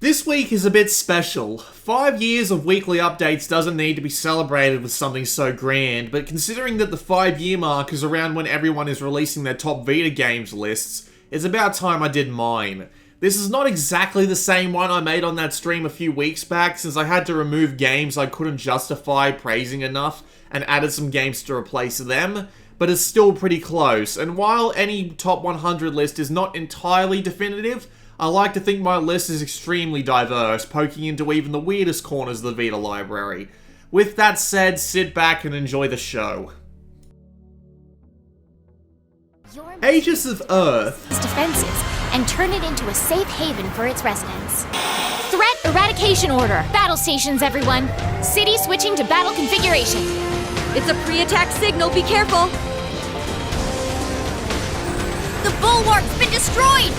This week is a bit special. 5 years of weekly updates doesn't need to be celebrated with something so grand, but considering that the 5-year mark is around when everyone is releasing their top Vita games lists, it's about time I did mine. This is not exactly the same one I made on that stream a few weeks back, since I had to remove games I couldn't justify praising enough and added some games to replace them, but it's still pretty close. And while any top 100 list is not entirely definitive, I like to think my list is extremely diverse, poking into even the weirdest corners of the Vita library. With that said, sit back and enjoy the show. Aegis of Earth. Defenses and turn it into a safe haven for its residents. Threat eradication order. Battle stations, everyone. City switching to battle configuration. It's a pre-attack signal, be careful. The bulwark's been destroyed!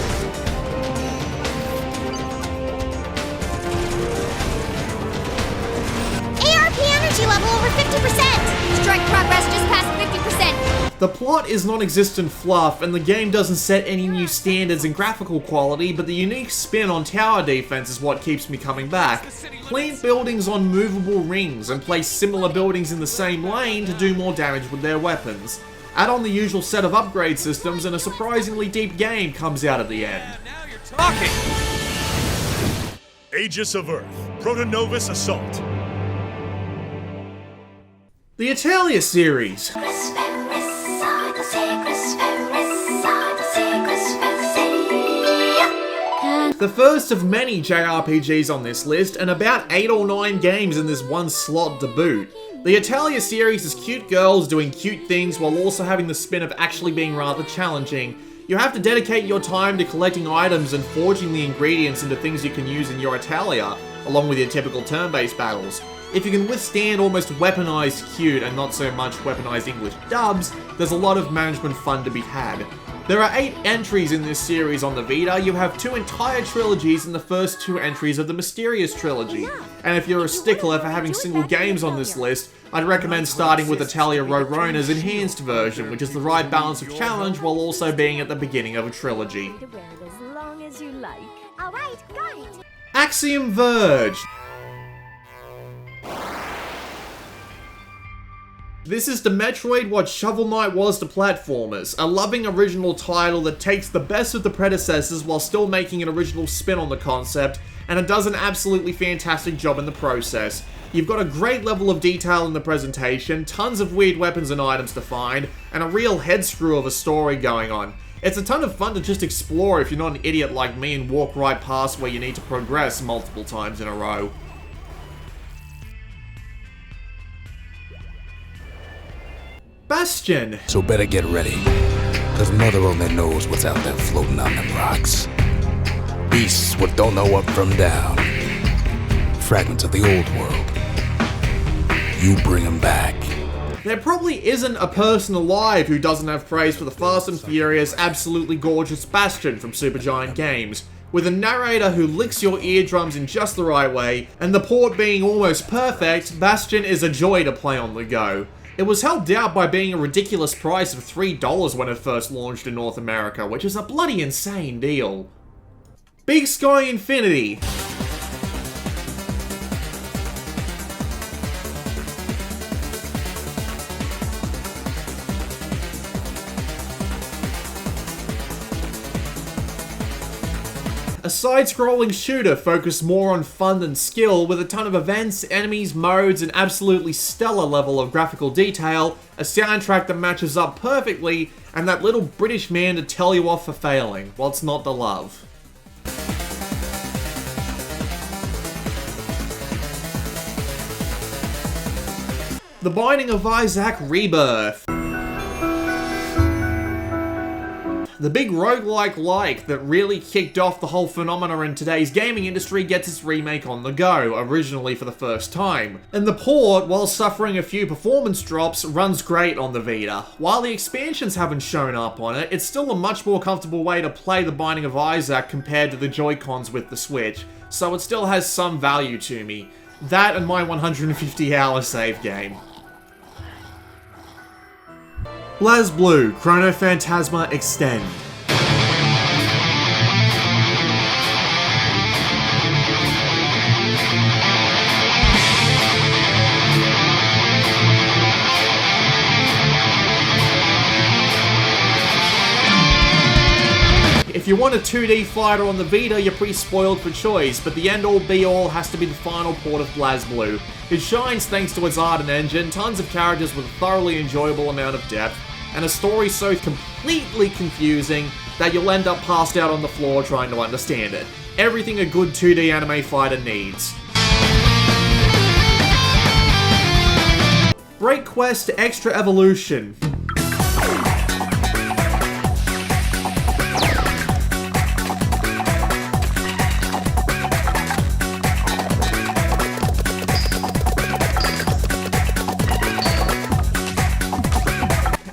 ARP energy level over 50%! Strike progress just past 50%. The plot is non-existent fluff, and the game doesn't set any new standards in graphical quality, but the unique spin on tower defense is what keeps me coming back. Plant buildings on movable rings, and place similar buildings in the same lane to do more damage with their weapons. Add on the usual set of upgrade systems, and a surprisingly deep game comes out at the end. Now you're talking! Aegis of Earth, Protonovus Assault. The Italia series. The first of many JRPGs on this list, and about 8 or 9 games in this one slot to boot. The Italia series is cute girls doing cute things while also having the spin of actually being rather challenging. You have to dedicate your time to collecting items and forging the ingredients into things you can use in your Italia, along with your typical turn-based battles. If you can withstand almost weaponized cute and not so much weaponized English dubs, there's a lot of management fun to be had. There are 8 entries in this series on the Vita. You have 2 entire trilogies and the first 2 entries of the Mysterious Trilogy. And if you're a stickler for having single games on this list, I'd recommend starting with Italia Rorona's enhanced version, which is the right balance of challenge while also being at the beginning of a trilogy. Axiom Verge. This is to Metroid what Shovel Knight was to platformers, a loving original title that takes the best of the predecessors while still making an original spin on the concept, and it does an absolutely fantastic job in the process. You've got a great level of detail in the presentation, tons of weird weapons and items to find, and a real head screw of a story going on. It's a ton of fun to just explore if you're not an idiot like me and walk right past where you need to progress multiple times in a row. Bastion. So better get ready, cause mother only knows what's out there floating on them rocks. Beasts what don't know up from down. Fragments of the old world. You bring them back. There probably isn't a person alive who doesn't have praise for the Fast and Furious, absolutely gorgeous Bastion from Supergiant Games. With a narrator who licks your eardrums in just the right way, and the port being almost perfect, Bastion is a joy to play on the go. It was helped out by being a ridiculous price of $3 when it first launched in North America, which is a bloody insane deal. Big Sky Infinity. A side-scrolling shooter focused more on fun than skill, with a ton of events, enemies, modes, and absolutely stellar level of graphical detail, a soundtrack that matches up perfectly, and that little British man to tell you off for failing. What's not to love? The Binding of Isaac Rebirth. The big roguelike that really kicked off the whole phenomena in today's gaming industry gets its remake on the go, originally for the first time. And the port, while suffering a few performance drops, runs great on the Vita. While the expansions haven't shown up on it, it's still a much more comfortable way to play The Binding of Isaac compared to the Joy-Cons with the Switch, so it still has some value to me. That and my 150-hour save game. BlazBlue Chrono Phantasma Extend. you want a 2D fighter on the Vita, you're pretty spoiled for choice, but the end-all be-all has to be the final port of BlazBlue. It shines thanks to its art and engine, tons of characters with a thoroughly enjoyable amount of depth, and a story so completely confusing that you'll end up passed out on the floor trying to understand it. Everything a good 2D anime fighter needs. Break Quest Extra Evolution.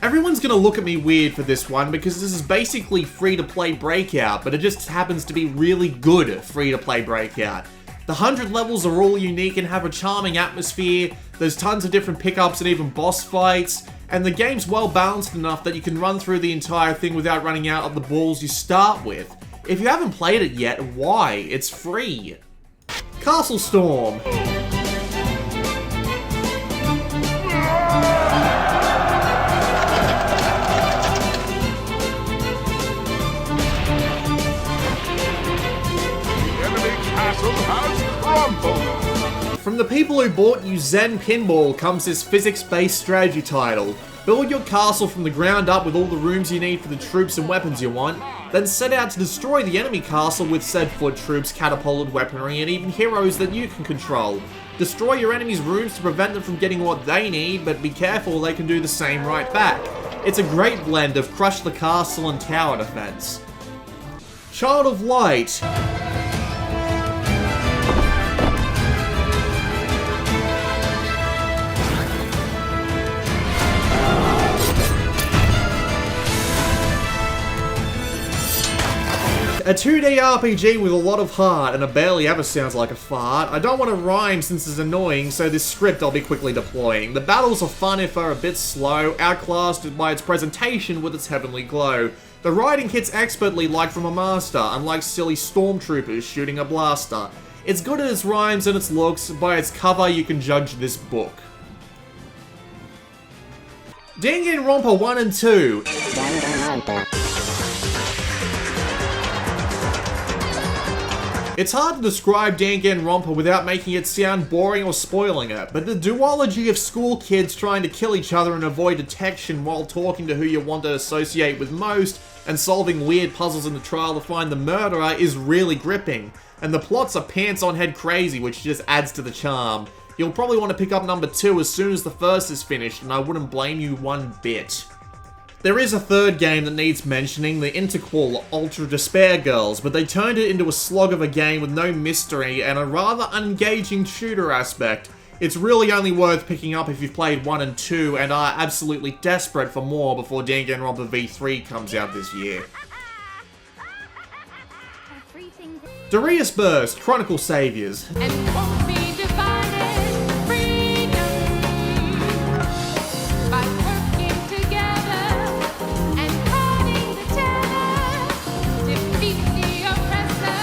Everyone's gonna look at me weird for this one because this is basically free-to-play Breakout, but it just happens to be really good free-to-play Breakout. The 100 levels are all unique and have a charming atmosphere, there's tons of different pickups and even boss fights, and the game's well balanced enough that you can run through the entire thing without running out of the balls you start with. If you haven't played it yet, why? It's free. Castle Storm. From the people who bought you Zen Pinball comes this physics-based strategy title. Build your castle from the ground up with all the rooms you need for the troops and weapons you want, then set out to destroy the enemy castle with said foot troops, catapulted weaponry, and even heroes that you can control. Destroy your enemies' rooms to prevent them from getting what they need, but be careful they can do the same right back. It's a great blend of crush the castle and tower defense. Child of Light. A 2D RPG with a lot of heart, and it barely ever sounds like a fart. I don't want to rhyme since it's annoying, so this script I'll be quickly deploying. The battles are fun if are a bit slow, outclassed by its presentation with its heavenly glow. The writing hits expertly like from a master, unlike silly stormtroopers shooting a blaster. It's good at its rhymes and its looks, by its cover you can judge this book. Danganronpa 1 and 2. It's hard to describe Danganronpa without making it sound boring or spoiling it, but the duology of school kids trying to kill each other and avoid detection while talking to who you want to associate with most, and solving weird puzzles in the trial to find the murderer is really gripping. And the plots are pants on head crazy, which just adds to the charm. You'll probably want to pick up number 2 as soon as the first is finished, and I wouldn't blame you one bit. There is a third game that needs mentioning, the Interquel Ultra Despair Girls, but they turned it into a slog of a game with no mystery and a rather unengaging shooter aspect. It's really only worth picking up if you've played 1 and 2 and are absolutely desperate for more before Danganronpa V3 comes out this year. Darius Burst, Chronicle Saviors. And won't be divided, freedom by working together and cutting the tether, defeat the oppressor,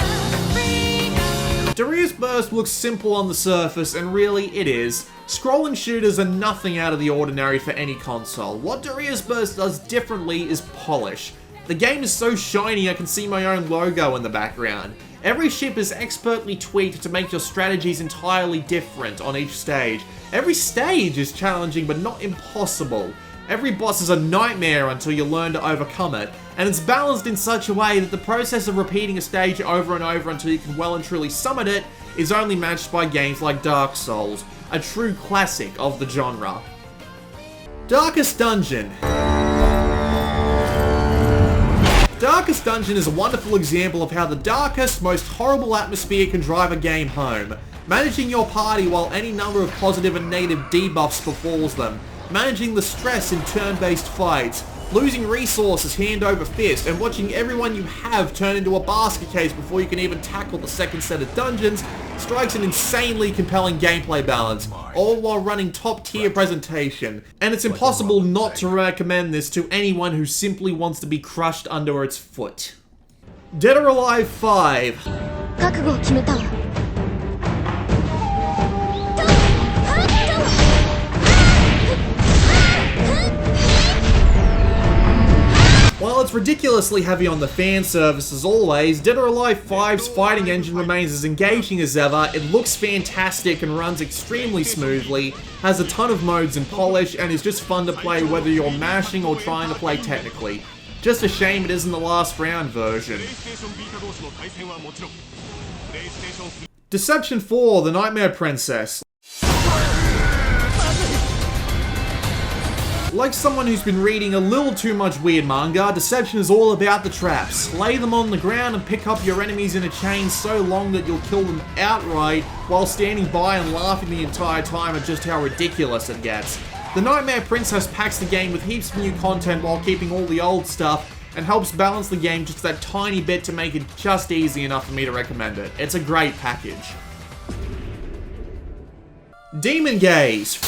freedom. Darius Burst looks simple on the surface, and really it is. Scrolling shooters are nothing out of the ordinary for any console. What Darius Burst does differently is polish. The game is so shiny I can see my own logo in the background. Every ship is expertly tweaked to make your strategies entirely different on each stage. Every stage is challenging but not impossible. Every boss is a nightmare until you learn to overcome it, and it's balanced in such a way that the process of repeating a stage over and over until you can well and truly summit it is only matched by games like Dark Souls, a true classic of the genre. Darkest Dungeon. Darkest Dungeon is a wonderful example of how the darkest, most horrible atmosphere can drive a game home. Managing your party while any number of positive and negative debuffs befalls them. Managing the stress in turn-based fights. Losing resources hand over fist, and watching everyone you have turn into a basket case before you can even tackle the second set of dungeons strikes an insanely compelling gameplay balance, all while running top-tier presentation. And it's impossible not to recommend this to anyone who simply wants to be crushed under its foot. Dead or Alive 5. 覚悟を決めたわ。 While its ridiculously heavy on the fan service as always, Dead or Alive 5's fighting engine remains as engaging as ever, it looks fantastic and runs extremely smoothly, has a ton of modes and polish, and is just fun to play whether you're mashing or trying to play technically. Just a shame it isn't the last round version. Deception 4, The Nightmare Princess. Like someone who's been reading a little too much weird manga, Deception is all about the traps. Lay them on the ground and pick up your enemies in a chain so long that you'll kill them outright while standing by and laughing the entire time at just how ridiculous it gets. The Nightmare Princess packs the game with heaps of new content while keeping all the old stuff and helps balance the game just that tiny bit to make it just easy enough for me to recommend it. It's a great package. Demon Gaze.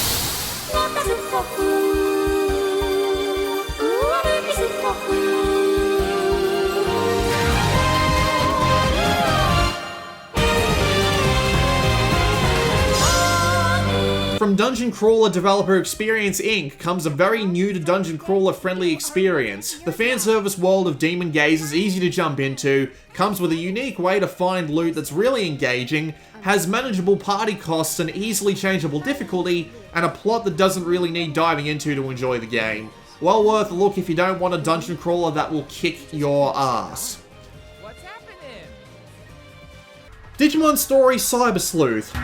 From Dungeon Crawler developer Experience Inc. comes a very new to Dungeon Crawler friendly experience. The fan service world of Demon Gaze is easy to jump into, comes with a unique way to find loot that's really engaging, has manageable party costs and easily changeable difficulty, and a plot that doesn't really need diving into to enjoy the game. Well worth a look if you don't want a Dungeon Crawler that will kick your ass. What's happening? Digimon Story Cyber Sleuth.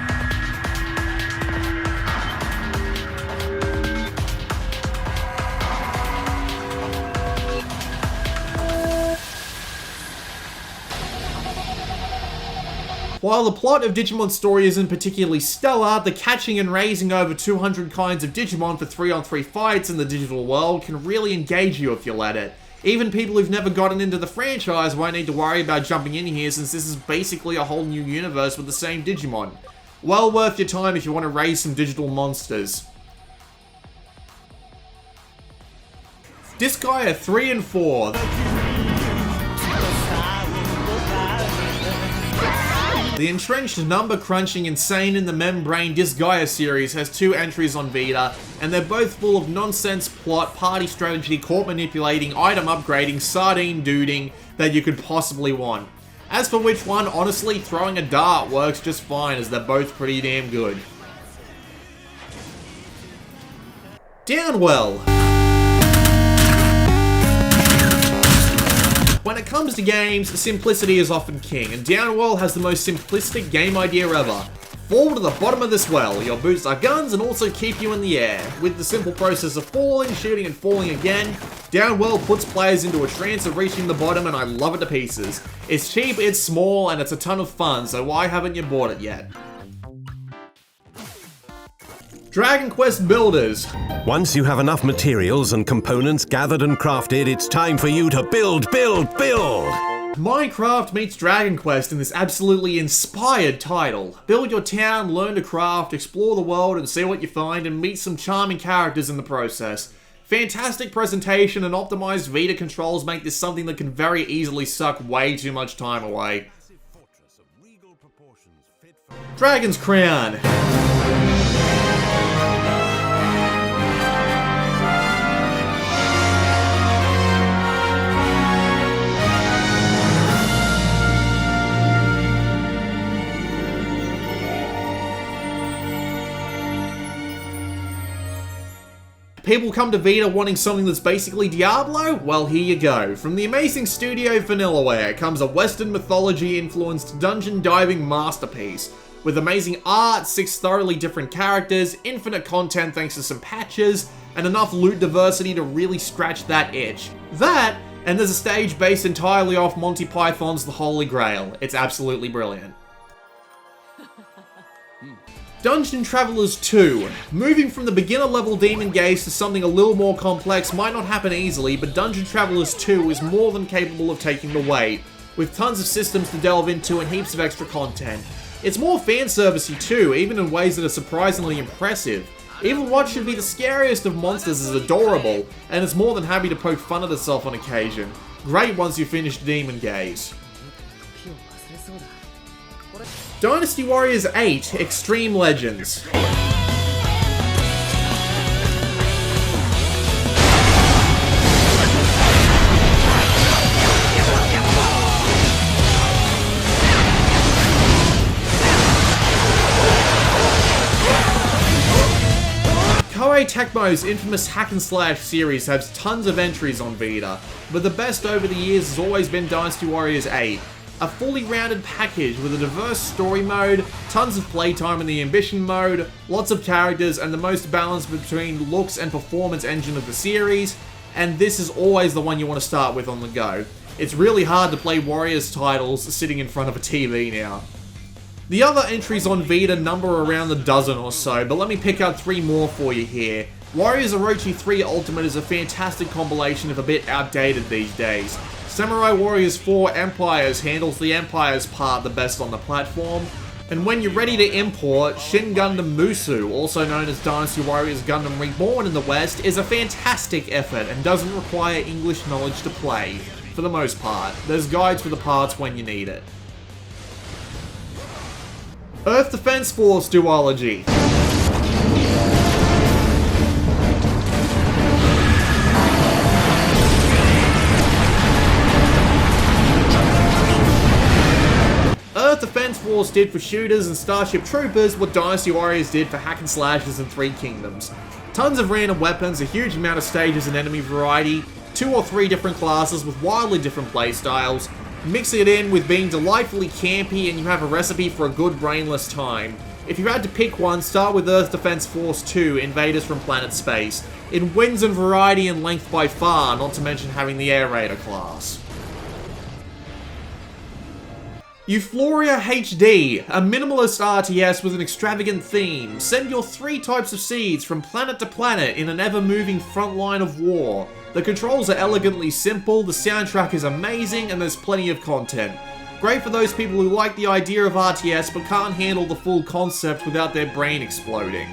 While the plot of Digimon Story isn't particularly stellar, the catching and raising over 200 kinds of Digimon for 3-on-3 fights in the digital world can really engage you if you let it. Even people who've never gotten into the franchise won't need to worry about jumping in here since this is basically a whole new universe with the same Digimon. Well worth your time if you want to raise some digital monsters. Disgaea 3 and 4. The entrenched, number-crunching, insane in the membrane Disgaea series has 2 entries on Vita, and they're both full of nonsense plot, party strategy, court manipulating, item upgrading, sardine duding that you could possibly want. As for which one, honestly, throwing a dart works just fine as they're both pretty damn good. Downwell. When it comes to games, simplicity is often king, and Downwell has the most simplistic game idea ever. Fall to the bottom of this well, your boots are guns and also keep you in the air. With the simple process of falling, shooting and falling again, Downwell puts players into a trance of reaching the bottom and I love it to pieces. It's cheap, it's small, and it's a ton of fun, so why haven't you bought it yet? Dragon Quest Builders. Once you have enough materials and components gathered and crafted, it's time for you to build! Minecraft meets Dragon Quest in this absolutely inspired title. Build your town, learn to craft, explore the world and see what you find, and meet some charming characters in the process. Fantastic presentation and optimized Vita controls make this something that can very easily suck way too much time away. Dragon's Crown. People come to Vita wanting something that's basically Diablo? Well, here you go. From the amazing studio Vanillaware comes a Western mythology-influenced dungeon diving masterpiece. With amazing art, 6 thoroughly different characters, infinite content thanks to some patches, and enough loot diversity to really scratch that itch. That, and there's a stage based entirely off Monty Python's The Holy Grail. It's absolutely brilliant. Dungeon Travelers 2. Moving from the beginner level Demon Gaze to something a little more complex might not happen easily, but Dungeon Travelers 2 is more than capable of taking the weight, with tons of systems to delve into and heaps of extra content. It's more fanservicey too, even in ways that are surprisingly impressive. Even what should be the scariest of monsters is adorable, and it's more than happy to poke fun at itself on occasion. Great once you finish Demon Gaze. Dynasty Warriors 8 Extreme Legends. Koei Tecmo's infamous hack and slash series has tons of entries on Vita, but the best over the years has always been Dynasty Warriors 8. A fully rounded package with a diverse story mode, tons of playtime in the ambition mode, lots of characters, and the most balance between looks and performance engine of the series, and this is always the one you want to start with on the go. It's really hard to play Warriors titles sitting in front of a TV now. The other entries on Vita number around a dozen or so, but let me pick out 3 more for you here. Warriors Orochi 3 Ultimate is a fantastic compilation of a bit outdated these days. Samurai Warriors 4 Empires handles the Empires part the best on the platform. And when you're ready to import, Shin Gundam Musu, also known as Dynasty Warriors Gundam Reborn in the West, is a fantastic effort and doesn't require English knowledge to play, for the most part. There's guides for the parts when you need it. Earth Defense Force Duology. Earth Defense Force did for shooters and Starship Troopers what Dynasty Warriors did for hack and slashes and Three Kingdoms. Tons of random weapons, a huge amount of stages and enemy variety, 2 or 3 different classes with wildly different playstyles. Mix it in with being delightfully campy and you have a recipe for a good brainless time. If you had to pick one, start with Earth Defense Force 2, Invaders from Planet Space. It wins in variety and length by far, not to mention having the Air Raider class. Euphoria HD, a minimalist RTS with an extravagant theme. Send your 3 types of seeds from planet to planet in an ever-moving front line of war. The controls are elegantly simple, the soundtrack is amazing, and there's plenty of content. Great for those people who like the idea of RTS but can't handle the full concept without their brain exploding.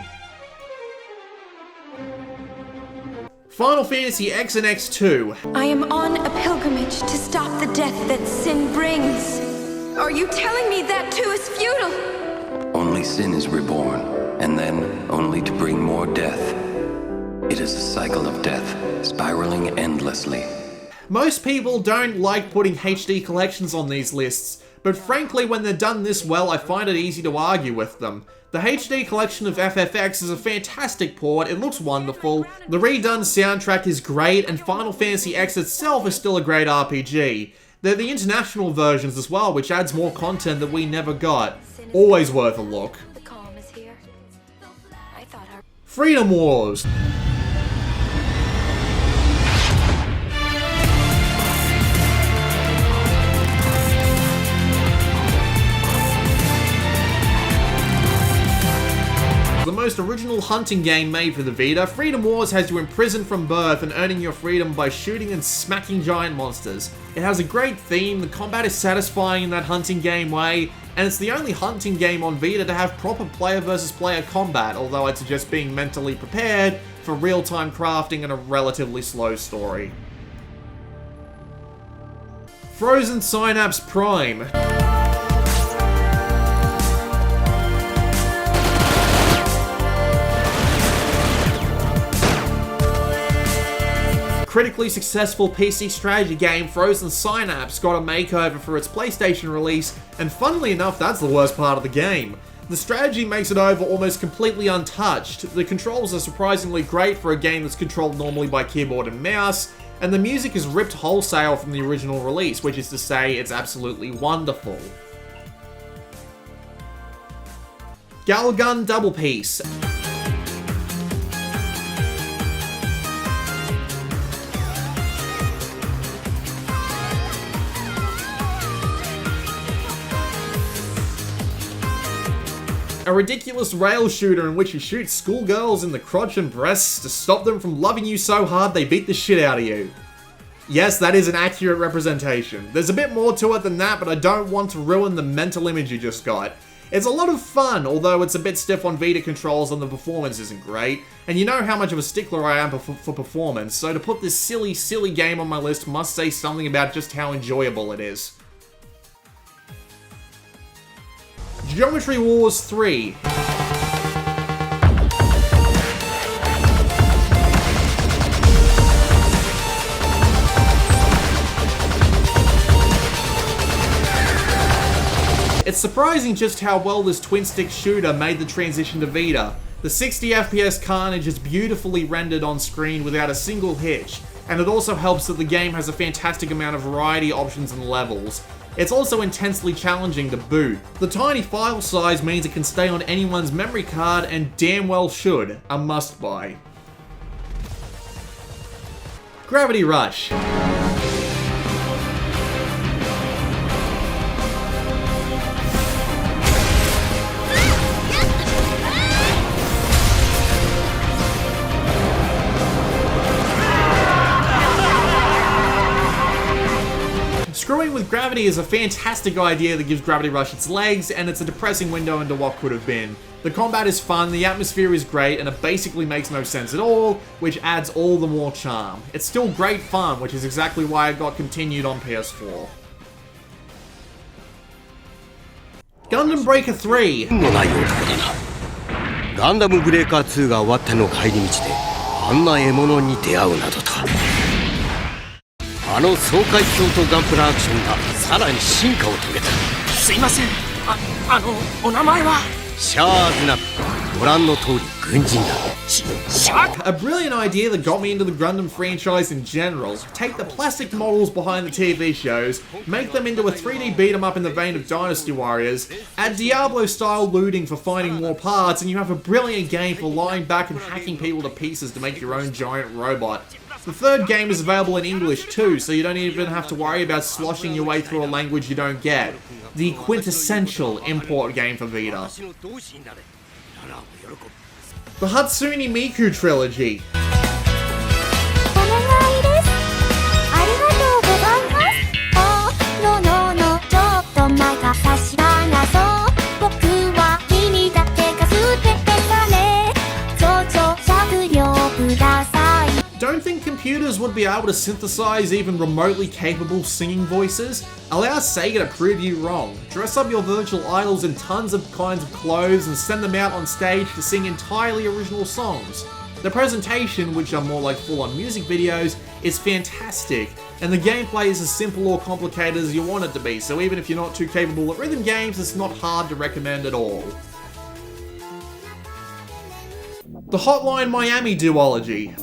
Final Fantasy X and X2. I am on a pilgrimage to stop the death that sin brings. Are you telling me that too is futile? Only sin is reborn, and then only to bring more death. It is a cycle of death, spiraling endlessly. Most people don't like putting HD collections on these lists, but frankly when they're done this well I find it easy to argue with them. The HD collection of FFX is a fantastic port, it looks wonderful, the redone soundtrack is great, and Final Fantasy X itself is still a great RPG. They're the international versions as well, which adds more content that we never got. Always worth a look. The calm is here. I thought our Freedom Wars. The most original hunting game made for the Vita, Freedom Wars has you imprisoned from birth and earning your freedom by shooting and smacking giant monsters. It has a great theme, the combat is satisfying in that hunting game way, and it's the only hunting game on Vita to have proper player versus player combat, although I'd suggest being mentally prepared for real-time crafting and a relatively slow story. Frozen Synapse Prime. Critically successful PC strategy game Frozen Synapse got a makeover for its PlayStation release, and funnily enough, that's the worst part of the game. The strategy makes it over almost completely untouched, the controls are surprisingly great for a game that's controlled normally by keyboard and mouse, and the music is ripped wholesale from the original release, which is to say, it's absolutely wonderful. Galgun Double Piece. A ridiculous rail shooter in which you shoot schoolgirls in the crotch and breasts to stop them from loving you so hard they beat the shit out of you. Yes, that is an accurate representation. There's a bit more to it than that, but I don't want to ruin the mental image you just got. It's a lot of fun, although it's a bit stiff on Vita controls and the performance isn't great, and you know how much of a stickler I am for performance, so to put this silly, silly game on my list must say something about just how enjoyable it is. Geometry Wars 3. It's surprising just how well this twin-stick shooter made the transition to Vita. The 60 FPS carnage is beautifully rendered on screen without a single hitch, and it also helps that the game has a fantastic amount of variety, options, and levels. It's also intensely challenging to boot. The tiny file size means it can stay on anyone's memory card, and damn well should. A must-buy. Gravity Rush. Screwing with gravity is a fantastic idea that gives Gravity Rush its legs, and it's a depressing window into what could have been. The combat is fun, the atmosphere is great, and it basically makes no sense at all, which adds all the more charm. It's still great fun, which is exactly why it got continued on PS4. Gundam Breaker 3. ガンダムブレーカー2が終わっての帰り道であんな獲物に出会うなどとあの爽快鏡とガンプラアクションがさらに進化を遂げたすいませんお名前はシャーズナご覧の通り軍人だ A brilliant idea that got me into the Gundam franchise in general. Take the plastic models behind the TV shows, make them into a 3D beat-em-up in the vein of Dynasty Warriors, add Diablo-style looting for finding more parts, and you have a brilliant game for lying back and hacking people to pieces to make your own giant robot. The third game is available in English too, so you don't even have to worry about sloshing your way through a language you don't get. The quintessential import game for Vita. The Hatsune Miku trilogy. Don't think computers would be able to synthesize even remotely capable singing voices? Allow Sega to prove you wrong. Dress up your virtual idols in tons of kinds of clothes and send them out on stage to sing entirely original songs. The presentation, which are more like full-on music videos, is fantastic, and the gameplay is as simple or complicated as you want it to be, so even if you're not too capable at rhythm games, it's not hard to recommend at all. The Hotline Miami duology.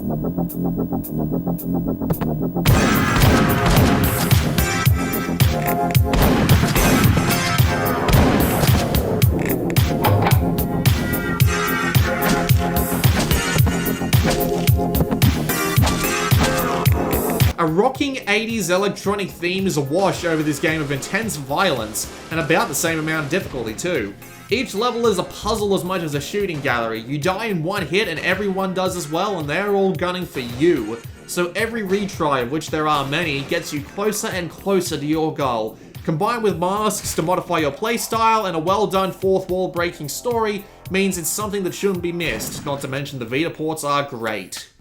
A rocking 80s electronic theme is awash over this game of intense violence, and about the same amount of difficulty too. Each level is a puzzle as much as a shooting gallery. You die in one hit and everyone does as well, and they're all gunning for you. So every retry, of which there are many, gets you closer and closer to your goal. Combined with masks to modify your playstyle and a well-done fourth wall breaking story means it's something that shouldn't be missed, not to mention the Vita ports are great.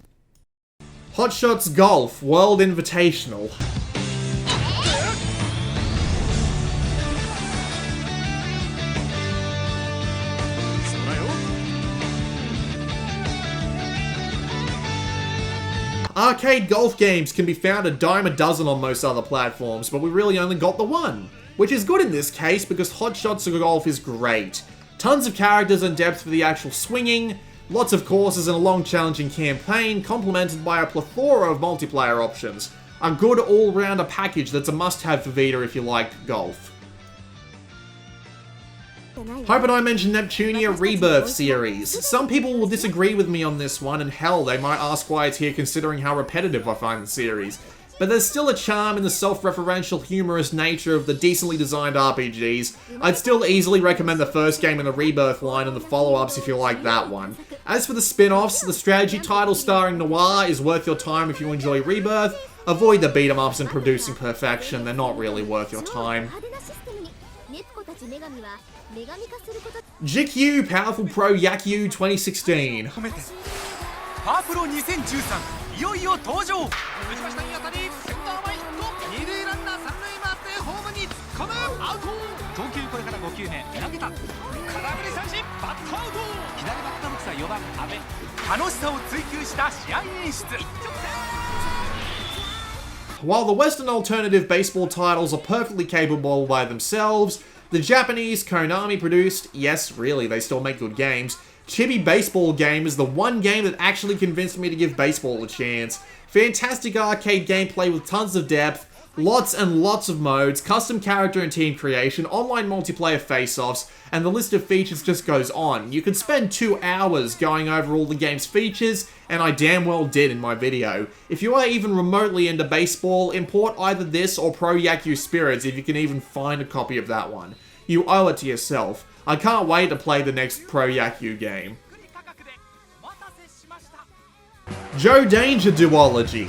Hot Shots Golf World Invitational. Arcade golf games can be found a dime a dozen on most other platforms, but we really only got the one. Which is good in this case because Hot Shots Golf is great. Tons of characters and depth for the actual swinging, lots of courses and a long challenging campaign, complemented by a plethora of multiplayer options. A good all-rounder package that's a must-have for Vita if you like golf. Hyperdine mentioned Neptunia Rebirth series. Some people will disagree with me on this one, and hell, they might ask why it's here considering how repetitive I find the series. But there's still a charm in the self-referential, humorous nature of the decently designed RPGs. I'd still easily recommend the first game in the Rebirth line and the follow-ups if you like that one. As for the spin-offs, the strategy title starring Noir is worth your time if you enjoy Rebirth. Avoid the beat-em-ups and producing perfection, they're not really worth your time. GQ Powerful Pro Yakyu 2016. パープロ2013いよいよ登場打ちましたいい当たりセンター前ヒット二塁ランナー三塁回ってホームに突っ込むアウト投球これから5球目投げた空振り三振バットアウト左バッターボックスは4番阿部楽しさを追求した試合演出 While the Western alternative baseball titles are perfectly capable by themselves, the Japanese Konami produced, yes really they still make good games, Chibi Baseball Game is the one game that actually convinced me to give baseball a chance. Fantastic arcade gameplay with tons of depth, lots and lots of modes, custom character and team creation, online multiplayer face-offs, and the list of features just goes on. You could spend 2 hours going over all the game's features, and I damn well did in my video. If you are even remotely into baseball, import either this or Pro Yaku Spirits if you can even find a copy of that one. You owe it to yourself. I can't wait to play the next Pro Yaku game. Joe Danger Duology.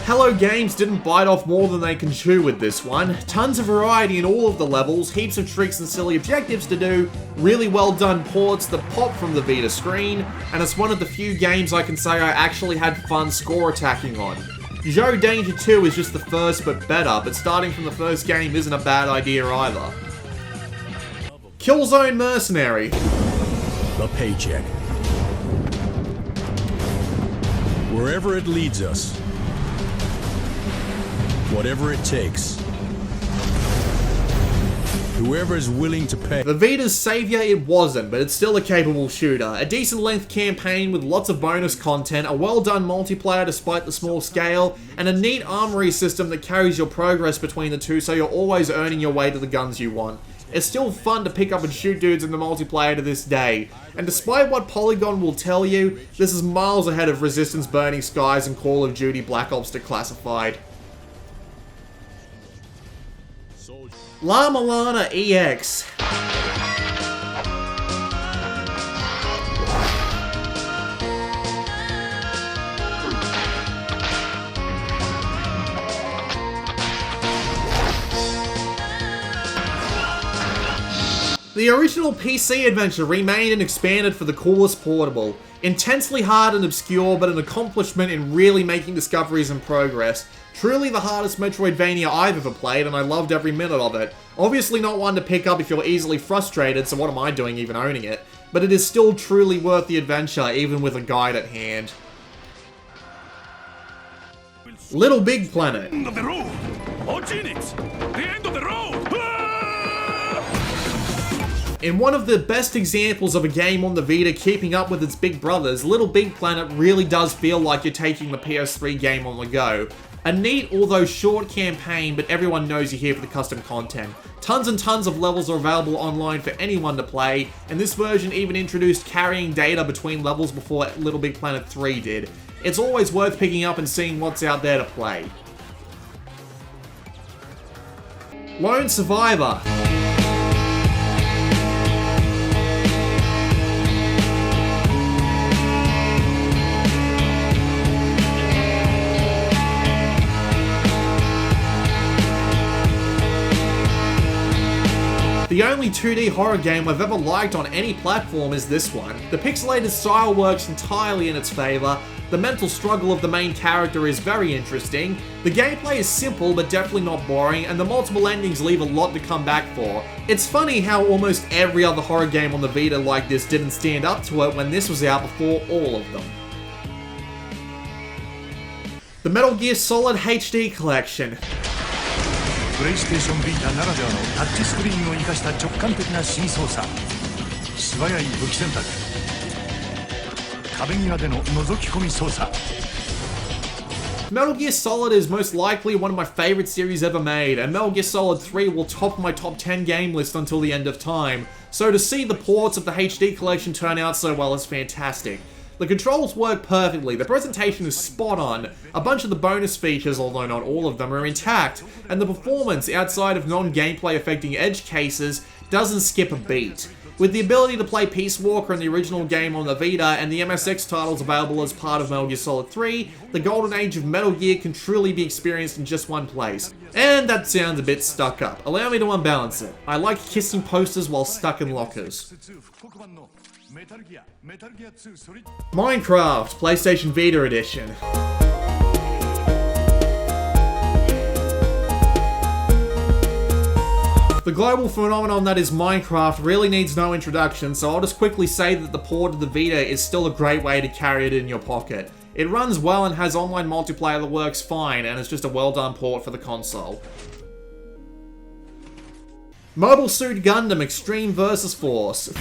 Hello Games didn't bite off more than they can chew with this one. Tons of variety in all of the levels, heaps of tricks and silly objectives to do, really well done ports that pop from the Vita screen, and it's one of the few games I can say I actually had fun score attacking on. Joe Danger 2 is just the first but better, but starting from the first game isn't a bad idea either. Killzone Mercenary. The paycheck. Wherever it leads us. Whatever it takes. Whoever is willing to pay. The Vita's savior it wasn't, but it's still a capable shooter. A decent length campaign with lots of bonus content, a well done multiplayer despite the small scale, and a neat armory system that carries your progress between the two so you're always earning your way to the guns you want. It's still fun to pick up and shoot dudes in the multiplayer to this day, and despite what Polygon will tell you, this is miles ahead of Resistance Burning Skies and Call of Duty Black Ops Declassified. La Milana EX. The original PC adventure remade and expanded for the coolest portable. Intensely hard and obscure, but an accomplishment in really making discoveries and progress. Truly the hardest Metroidvania I've ever played, and I loved every minute of it. Obviously not one to pick up if you're easily frustrated, so what am I doing even owning it? But it is still truly worth the adventure, even with a guide at hand. Little Big Planet. End of the road! Originates! The end of the road! In one of the best examples of a game on the Vita keeping up with its big brothers, Little Big Planet really does feel like you're taking the PS3 game on the go. A neat, although short campaign, but everyone knows you're here for the custom content. Tons and tons of levels are available online for anyone to play, and this version even introduced carrying data between levels before Little Big Planet 3 did. It's always worth picking up and seeing what's out there to play. Lone Survivor. The only 2D horror game I've ever liked on any platform is this one. The pixelated style works entirely in its favour, the mental struggle of the main character is very interesting, the gameplay is simple but definitely not boring, and the multiple endings leave a lot to come back for. It's funny how almost every other horror game on the Vita like this didn't stand up to it when this was out before all of them. The Metal Gear Solid HD Collection. PlayStation Vita ならではのタッチスクリーンを生かした直感的な新操作、素早い武器選択、壁際での覗き込み操作。 Metal Gear Solid is most likely one of my favorite series ever made, and Metal Gear Solid 3 will top my top 10 game list until the end of time, so to see the ports of the HD collection turn out so well is fantastic. The controls work perfectly, the presentation is spot on, a bunch of the bonus features, although not all of them, are intact, and the performance, outside of non-gameplay affecting edge cases, doesn't skip a beat. With the ability to play Peace Walker in the original game on the Vita, and the MSX titles available as part of Metal Gear Solid 3, the golden age of Metal Gear can truly be experienced in just one place. And that sounds a bit stuck up. Allow me to unbalance it. I like kissing posters while stuck in lockers. Minecraft, PlayStation Vita Edition. The global phenomenon that is Minecraft really needs no introduction, so I'll just quickly say that the port of the Vita is still a great way to carry it in your pocket. It runs well and has online multiplayer that works fine, and it's just a well done port for the console. Mobile Suit Gundam Extreme vs. Force.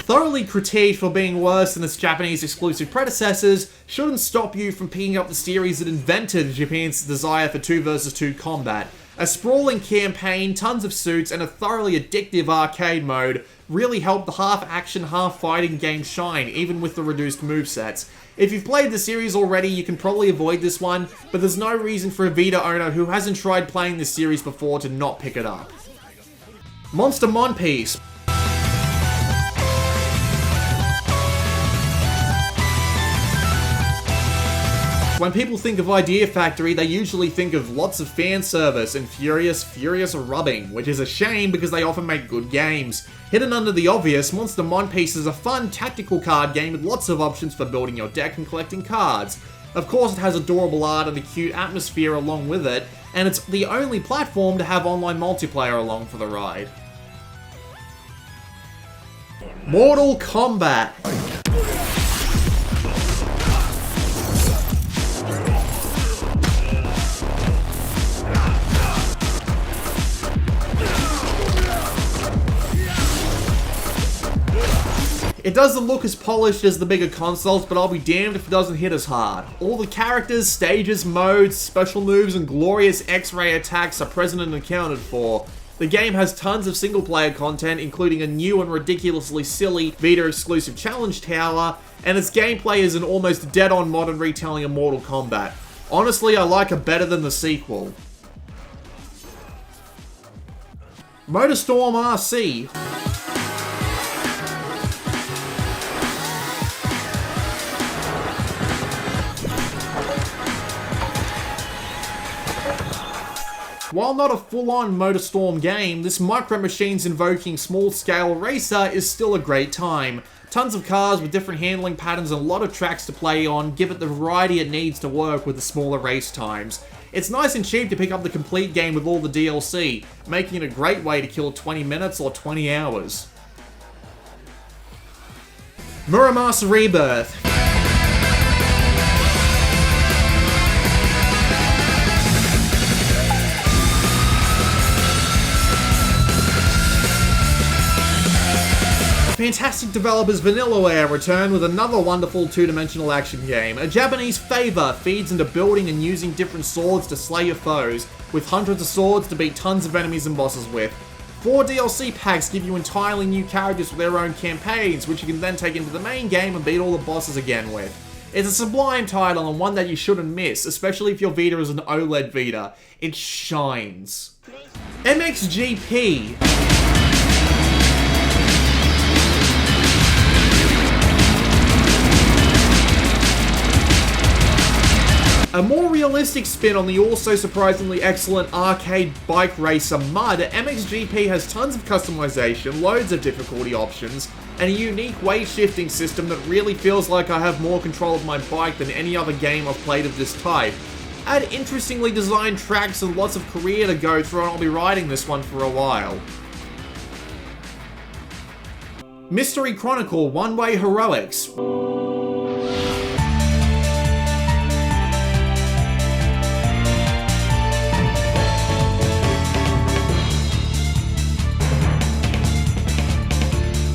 Thoroughly critiqued for being worse than its Japanese exclusive predecessors, shouldn't stop you from picking up the series that invented Japan's desire for 2 vs 2 combat. A sprawling campaign, tons of suits, and a thoroughly addictive arcade mode really helped the half-action, half-fighting game shine, even with the reduced movesets. If you've played the series already, you can probably avoid this one, but there's no reason for a Vita owner who hasn't tried playing this series before to not pick it up. Monster Mon Piece. When people think of Idea Factory, they usually think of lots of fan service and furious rubbing, which is a shame because they often make good games. Hidden under the obvious, Monster Mon Piece is a fun tactical card game with lots of options for building your deck and collecting cards. Of course, it has adorable art and a cute atmosphere along with it, and it's the only platform to have online multiplayer along for the ride. Mortal Kombat. It doesn't look as polished as the bigger consoles, but I'll be damned if it doesn't hit as hard. All the characters, stages, modes, special moves, and glorious X-ray attacks are present and accounted for. The game has tons of single-player content, including a new and ridiculously silly Vita-exclusive challenge tower, and its gameplay is an almost dead-on modern retelling of Mortal Kombat. Honestly, I like it better than the sequel. MotorStorm RC. While not a full-on MotorStorm game, this Micro Machines invoking small-scale racer is still a great time. Tons of cars with different handling patterns and a lot of tracks to play on give it the variety it needs to work with the smaller race times. It's nice and cheap to pick up the complete game with all the DLC, making it a great way to kill 20 minutes or 20 hours. Muramasa Rebirth. Fantastic developers Vanillaware return with another wonderful two-dimensional action game. A Japanese favor feeds into building and using different swords to slay your foes, with hundreds of swords to beat tons of enemies and bosses with. 4 DLC packs give you entirely new characters with their own campaigns, which you can then take into the main game and beat all the bosses again with. It's a sublime title and one that you shouldn't miss, especially if your Vita is an OLED Vita. It shines. MXGP. A more realistic spin on the also surprisingly excellent arcade bike racer Mud, MXGP has tons of customization, loads of difficulty options, and a unique weight shifting system that really feels like I have more control of my bike than any other game I've played of this type. Add interestingly designed tracks and lots of career to go through, and I'll be riding this one for a while. Mystery Chronicle One-Way Heroics.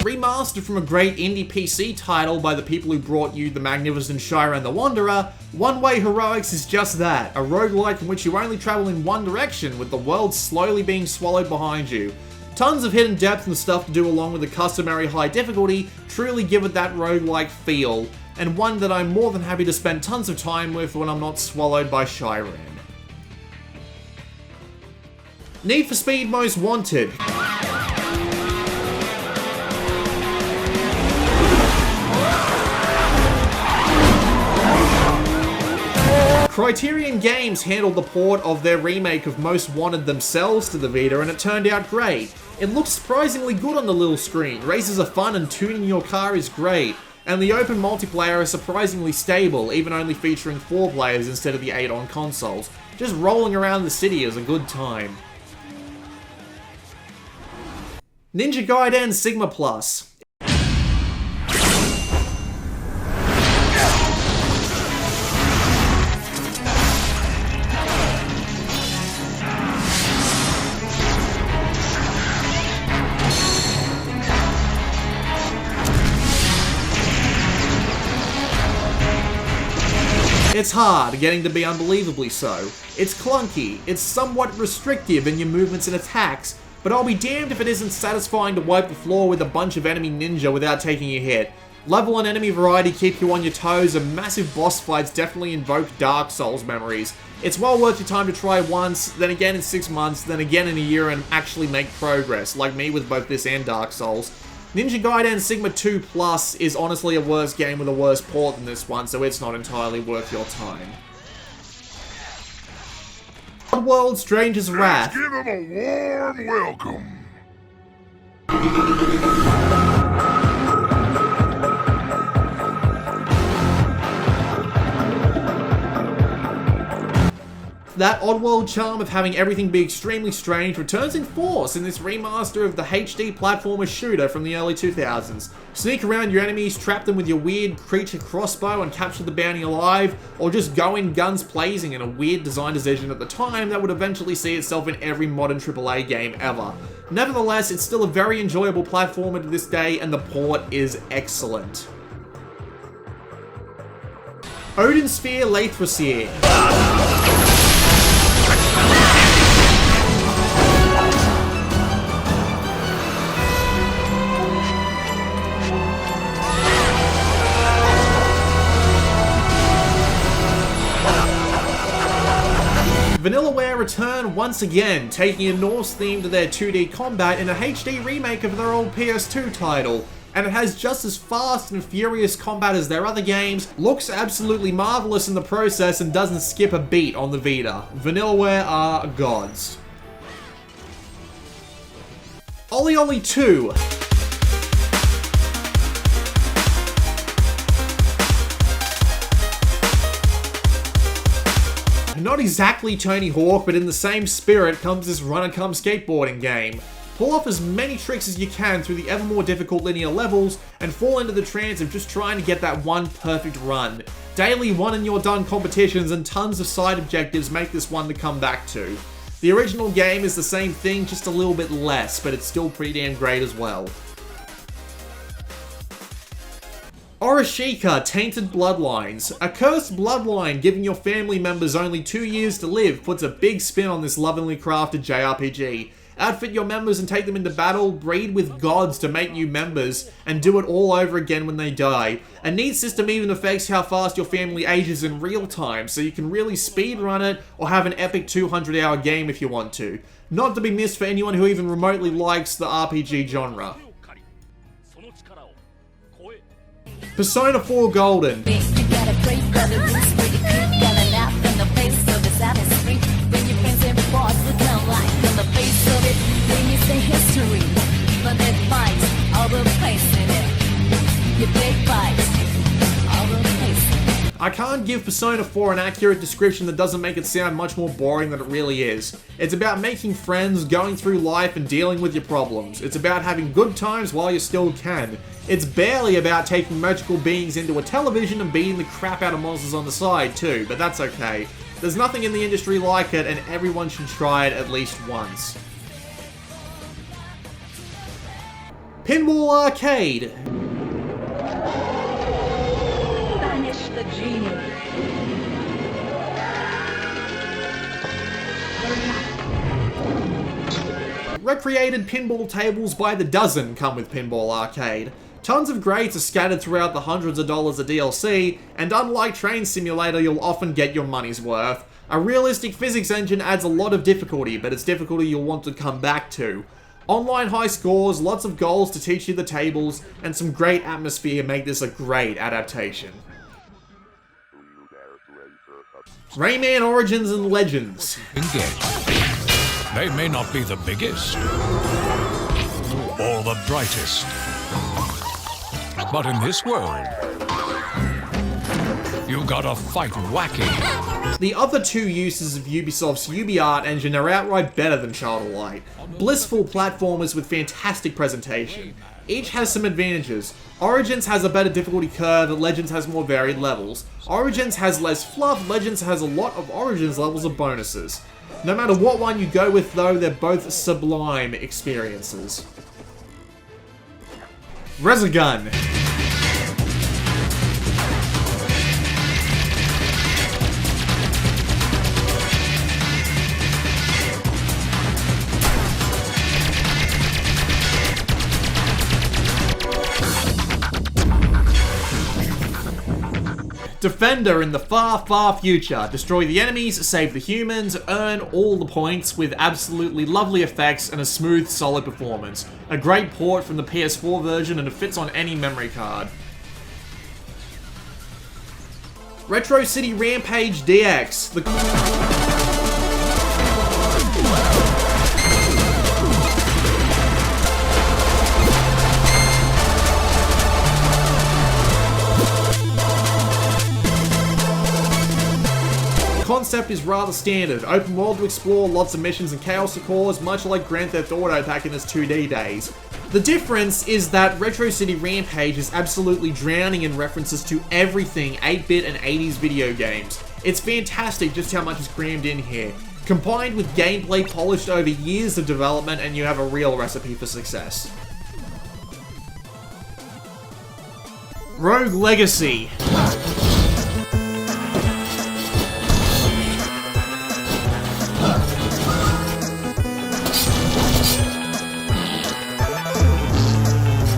Remastered from a great indie PC title by the people who brought you The Magnificent Shire and the Wanderer, One-Way Heroics is just that, a roguelike in which you only travel in one direction with the world slowly being swallowed behind you. Tons of hidden depth and stuff to do along with the customary high difficulty truly give it that roguelike feel, and one that I'm more than happy to spend tons of time with when I'm not swallowed by Shiren. Need for Speed Most Wanted. Criterion Games handled the port of their remake of Most Wanted themselves to the Vita, and it turned out great. It looks surprisingly good on the little screen, races are fun and tuning your car is great. and the open multiplayer is surprisingly stable, even only featuring 4 players instead of the 8 on consoles. Just rolling around the city is a good time. Ninja Gaiden Sigma Plus. It's hard, getting to be unbelievably so. It's clunky, it's somewhat restrictive in your movements and attacks, but I'll be damned if it isn't satisfying to wipe the floor with a bunch of enemy ninja without taking a hit. Level and enemy variety keep you on your toes, and massive boss fights definitely invoke Dark Souls memories. It's well worth your time to try once, then again in 6 months, then again in a year, and actually make progress, like me with both this and Dark Souls. Ninja Gaiden Sigma 2 Plus is honestly a worse game with a worse port than this one, so it's not entirely worth your time. Oddworld Stranger's Wrath. Give him a warm welcome. That Oddworld charm of having everything be extremely strange returns in force in this remaster of the HD platformer shooter from the early 2000s. Sneak around your enemies, trap them with your weird creature crossbow and capture the bounty alive, or just go in guns blazing in a weird design decision at the time that would eventually see itself in every modern AAA game ever. Nevertheless, it's still a very enjoyable platformer to this day, and the port is excellent. Odin Sphere Lathrosir. Vanillaware return once again, taking a Norse theme to their 2D combat in a HD remake of their old PS2 title. And it has just as fast and furious combat as their other games, looks absolutely marvelous in the process, and doesn't skip a beat on the Vita. Vanillaware are gods. Ollie Ollie 2. Not exactly Tony Hawk, but in the same spirit comes this run-and-come skateboarding game. Pull off as many tricks as you can through the ever more difficult linear levels, and fall into the trance of just trying to get that one perfect run. Daily one-and-you're-done competitions and tons of side objectives make this one to come back to. The original game is the same thing, just a little bit less, but it's still pretty damn great as well. Orishika Tainted Bloodlines. A cursed bloodline giving your family members only 2 years to live puts a big spin on this lovingly crafted JRPG. Outfit your members and take them into battle, breed with gods to make new members, and do it all over again when they die. A neat system even affects how fast your family ages in real time, so you can really speedrun it or have an epic 200-hour game if you want to. Not to be missed for anyone who even remotely likes the RPG genre. Persona 4 Golden. I can't give Persona 4 an accurate description that doesn't make it sound much more boring than it really is. It's about making friends, going through life, and dealing with your problems. It's about having good times while you still can. It's barely about taking magical beings into a television and beating the crap out of monsters on the side too, but that's okay. There's nothing in the industry like it, and everyone should try it at least once. Pinball Arcade. Banish the genie. Recreated pinball tables by the dozen come with Pinball Arcade. Tons of grades are scattered throughout the hundreds of dollars of DLC, and unlike Train Simulator, you'll often get your money's worth. A realistic physics engine adds a lot of difficulty, but it's difficulty you'll want to come back to. Online high scores, lots of goals to teach you the tables, and some great atmosphere make this a great adaptation. Rayman Origins and Legends. They may not be the biggest or the brightest, But in this world, you gotta fight wacky. The other two uses of Ubisoft's UbiArt engine are outright better than Child of Light. Blissful platformers with fantastic presentation. Each has some advantages. Origins has a better difficulty curve, and Legends has more varied levels. Origins has less fluff, Legends has a lot of Origins levels of bonuses. No matter what one you go with though, they're both sublime experiences. Resogun. Defender in the far, far future. Destroy the enemies, save the humans, earn all the points with absolutely lovely effects and a smooth, solid performance. A great port from the PS4 version and it fits on any memory card. Retro City Rampage DX. Concept is rather standard. Open world to explore, lots of missions and chaos to cause, much like Grand Theft Auto back in its 2D days. The difference is that Retro City Rampage is absolutely drowning in references to everything 8-bit and 80s video games. It's fantastic just how much is crammed in here. Combined with gameplay polished over years of development and you have a real recipe for success. Rogue Legacy.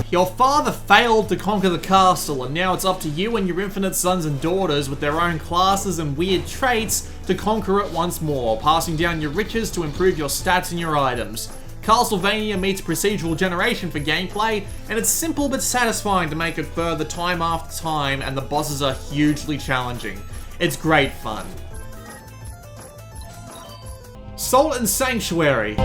Your father failed to conquer the castle, and now it's up to you and your infinite sons and daughters with their own classes and weird traits to conquer it once more, passing down your riches to improve your stats and your items. Castlevania meets procedural generation for gameplay, and it's simple but satisfying to make it further time after time, and the bosses are hugely challenging. It's great fun. Salt and Sanctuary.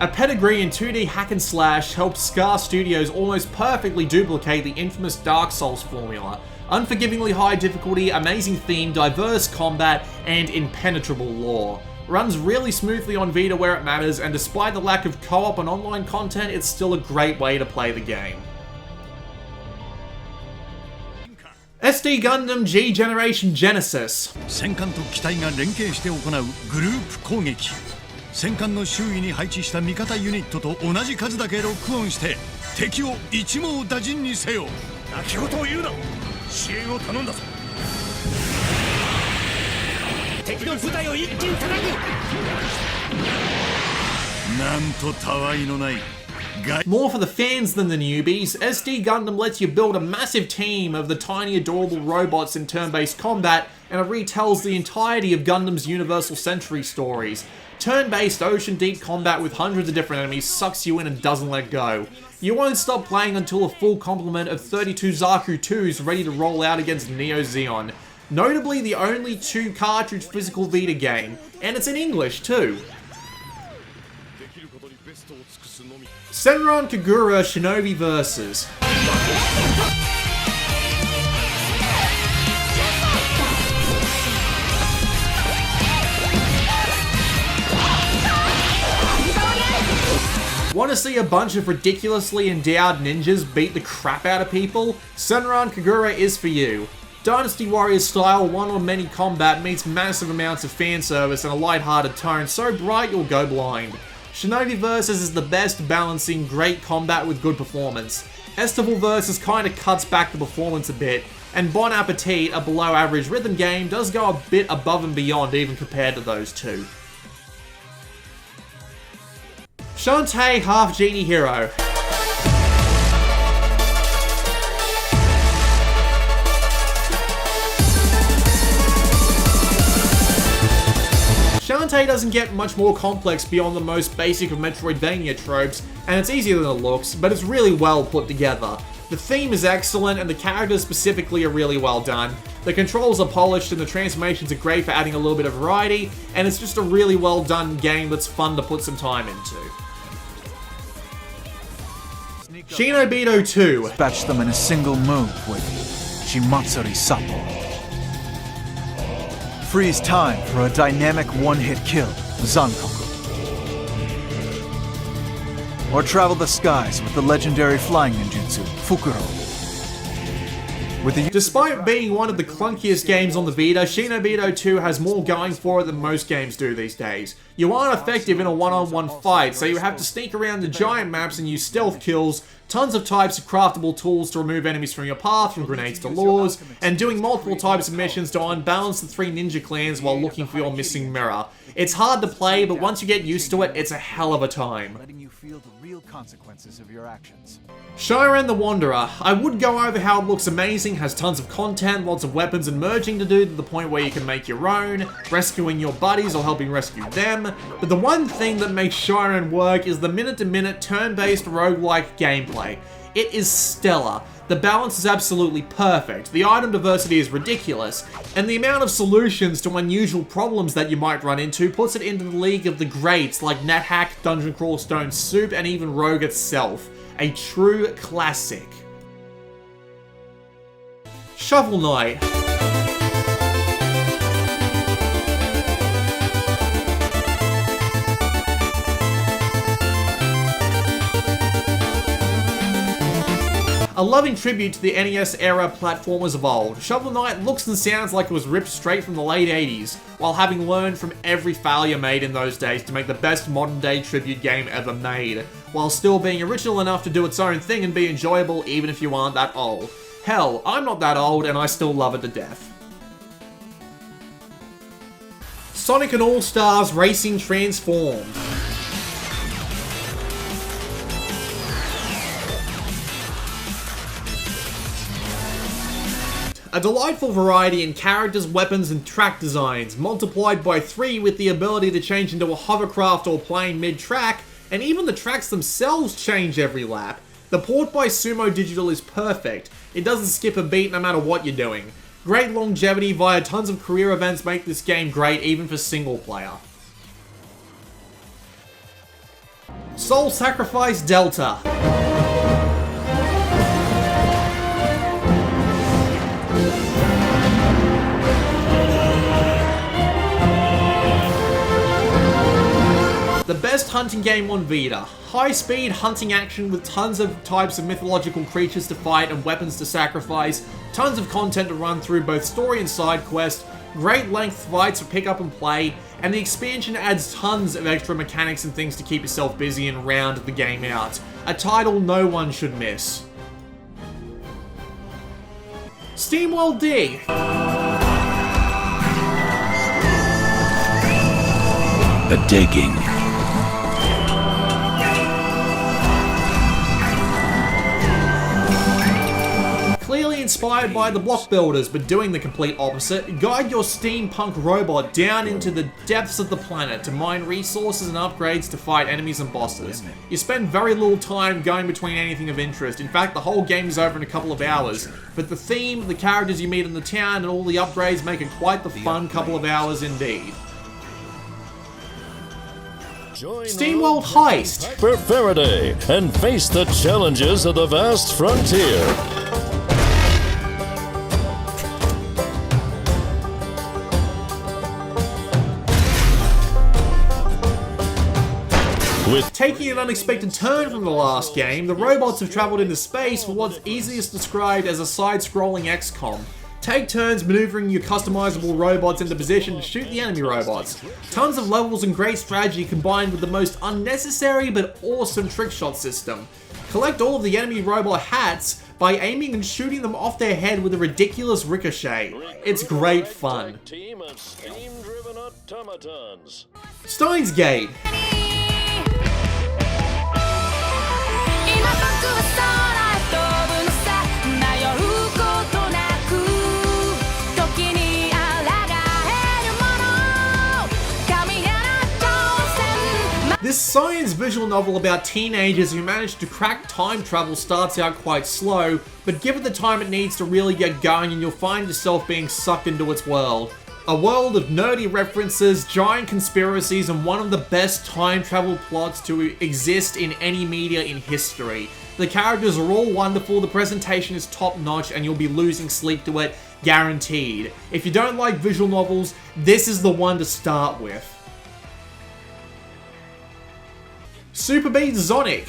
A pedigree in 2D hack and slash helped Scar Studios almost perfectly duplicate the infamous Dark Souls formula. Unforgivingly high difficulty, amazing theme, diverse combat, and impenetrable lore. Runs really smoothly on Vita where it matters, and despite the lack of co-op and online content, it's still a great way to play the game. SD Gundam G Generation Genesis. 戦艦と機体が連携して行うグループ攻撃。戦艦の周囲に配置した味方ユニットと同じ数だけロックオンして敵を一網打尽にせよ。泣き言を言うな。支援を頼んだぞ。敵の部隊を一気に叩く。なんとたわいのない。More for the fans than the newbies, SD Gundam lets you build a massive team of the tiny adorable robots in turn-based combat, and it retells the entirety of Gundam's Universal Century stories. Turn-based ocean-deep combat with hundreds of different enemies sucks you in and doesn't let go. You won't stop playing until a full complement of 32 Zaku 2s ready to roll out against Neo Zeon. Notably the only 2-cartridge physical Vita game, and it's in English too. Senran Kagura Shinobi Versus. Want to see a bunch of ridiculously endowed ninjas beat the crap out of people? Senran Kagura is for you. Dynasty Warriors style one-on-many combat meets massive amounts of fan service and a light-hearted tone so bright you'll go blind. Shinobi Versus is the best balancing great combat with good performance. Estival Versus kinda cuts back the performance a bit, and Bon Appetit, a below average rhythm game, does go a bit above and beyond even compared to those two. Shantae Half Genie Hero. Shantae doesn't get much more complex beyond the most basic of Metroidvania tropes, and it's easier than it looks, but it's really well put together. The theme is excellent, and the characters specifically are really well done. The controls are polished, and the transformations are great for adding a little bit of variety, and it's just a really well done game that's fun to put some time into. Shinobito 2. Dispatch them in a single move with Shimatsuri Sappo. Freeze time for a dynamic one-hit kill, Zankoku. Or travel the skies with the legendary flying ninjutsu, Fukuro. Despite being one of the clunkiest games on the Vita, Shinobito 2 has more going for it than most games do these days. You aren't effective in a one-on-one fight, so you have to sneak around the giant maps and use stealth kills, tons of types of craftable tools to remove enemies from your path, from grenades to lures, and doing multiple types of missions to unbalance the 3 ninja clans while looking for your missing mirror. It's hard to play, but once you get used to it, it's a hell of a time. Letting you feel the real consequences of your actions. Shiren the Wanderer. I would go over how it looks amazing, has tons of content, lots of weapons and merging to do to the point where you can make your own, rescuing your buddies or helping rescue them, but the one thing that makes Shiren work is the minute-to-minute turn-based roguelike gameplay. It is stellar. The balance is absolutely perfect, the item diversity is ridiculous, and the amount of solutions to unusual problems that you might run into puts it into the league of the greats like NetHack, Dungeon Crawl Stone Soup, and even Rogue itself. A true classic. Shovel Knight. A loving tribute to the NES-era platformers of old, Shovel Knight looks and sounds like it was ripped straight from the late 80s, while having learned from every failure made in those days to make the best modern-day tribute game ever made, while still being original enough to do its own thing and be enjoyable even if you aren't that old. Hell, I'm not that old and I still love it to death. Sonic and All-Stars Racing Transformed. A delightful variety in characters, weapons, and track designs, multiplied by 3 with the ability to change into a hovercraft or plane mid-track, and even the tracks themselves change every lap. The port by Sumo Digital is perfect. It doesn't skip a beat no matter what you're doing. Great longevity via tons of career events make this game great even for single player. Soul Sacrifice Delta. The best hunting game on Vita. High-speed hunting action with tons of types of mythological creatures to fight and weapons to sacrifice, tons of content to run through both story and side quest, great length fights to pick up and play, and the expansion adds tons of extra mechanics and things to keep yourself busy and round the game out. A title no one should miss. SteamWorld Dig. The digging. Clearly inspired by the block builders, but doing the complete opposite, guide your steampunk robot down into the depths of the planet to mine resources and upgrades to fight enemies and bosses. You spend very little time going between anything of interest. In fact, the whole game is over in a couple of hours. But the theme, the characters you meet in the town, and all the upgrades make it quite the fun couple of hours indeed. SteamWorld Heist. For Faraday and face the challenges of the vast frontier. With taking an unexpected turn from the last game, the robots have travelled into space for what's easiest described as a side-scrolling XCOM. Take turns maneuvering your customizable robots into position to shoot the enemy robots. Tons of levels and great strategy combined with the most unnecessary but awesome trickshot system. Collect all of the enemy robot hats by aiming and shooting them off their head with a ridiculous ricochet. It's great fun. Steins Gate. This science visual novel about teenagers who manage to crack time travel starts out quite slow, but give it the time it needs to really get going and you'll find yourself being sucked into its world. A world of nerdy references, giant conspiracies, and one of the best time travel plots to exist in any media in history. The characters are all wonderful, the presentation is top notch, and you'll be losing sleep to it, guaranteed. If you don't like visual novels, this is the one to start with. Super Beat Sonic.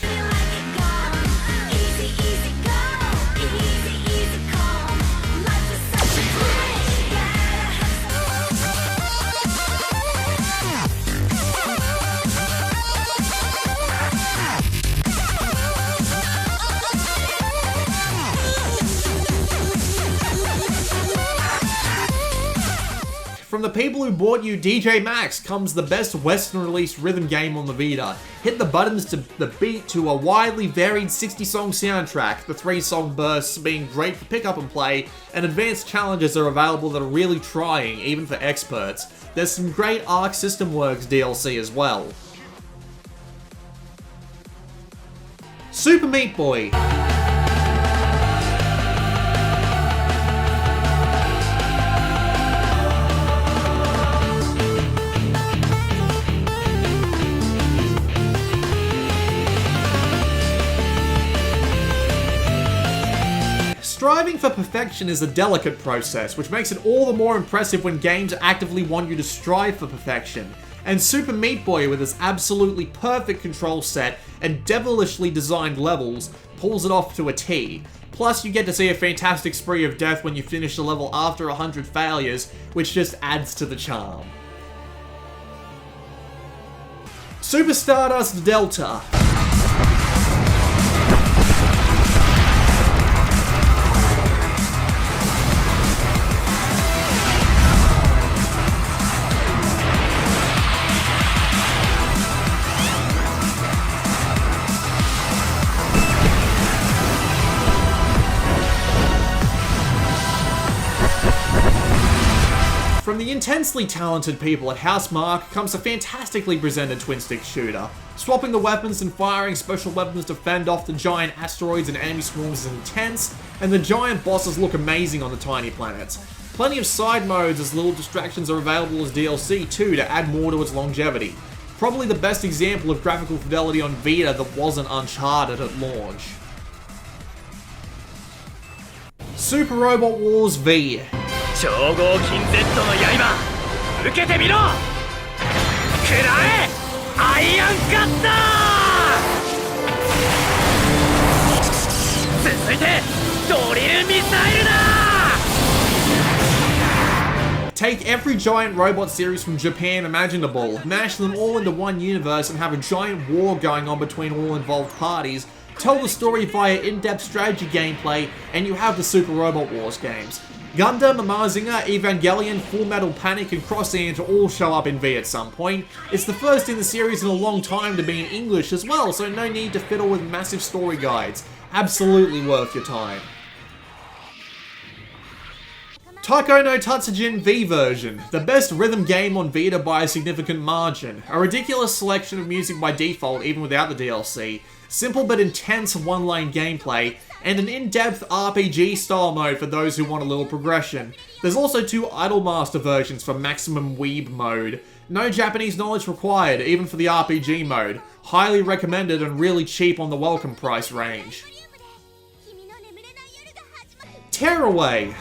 From the people who bought you DJ Max comes the best Western released rhythm game on the Vita. Hit the buttons to the beat to a widely varied 60-song soundtrack, the 3-song bursts being great for pick up and play, and advanced challenges are available that are really trying, even for experts. There's some great Arc System Works DLC as well. Super Meat Boy. Striving for perfection is a delicate process, which makes it all the more impressive when games actively want you to strive for perfection. And Super Meat Boy, with its absolutely perfect control set and devilishly designed levels, pulls it off to a T. Plus, you get to see a fantastic spree of death when you finish the level after 100 failures, which just adds to the charm. Super Stardust Delta. From the intensely talented people at Housemarque comes a fantastically presented twin-stick shooter. Swapping the weapons and firing special weapons to fend off the giant asteroids and enemy swarms is intense, and the giant bosses look amazing on the tiny planets. Plenty of side modes as little distractions are available as DLC too to add more to its longevity. Probably the best example of graphical fidelity on Vita that wasn't Uncharted at launch. Super Robot Wars V. 超合金 Z の刃受けてみろ食らえアイアンカッター続いてドリルミサイルだ Take every giant robot series from Japan imaginable, mash them all into one universe and have a giant war going on between all involved parties, tell the story via in-depth strategy gameplay, and you have the Super Robot Wars games. Gundam, Mazinger, Evangelion, Full Metal Panic, and Cross Ant all show up in V at some point. It's the first in the series in a long time to be in English as well, so no need to fiddle with massive story guides. Absolutely worth your time. Taiko no Tatsujin V version, the best rhythm game on Vita by a significant margin. A ridiculous selection of music by default even without the DLC. Simple but intense one-lane gameplay, and an in-depth RPG style mode for those who want a little progression. There's also 2 Idolmaster versions for maximum weeb mode. No Japanese knowledge required, even for the RPG mode. Highly recommended and really cheap on the welcome price range. Tearaway.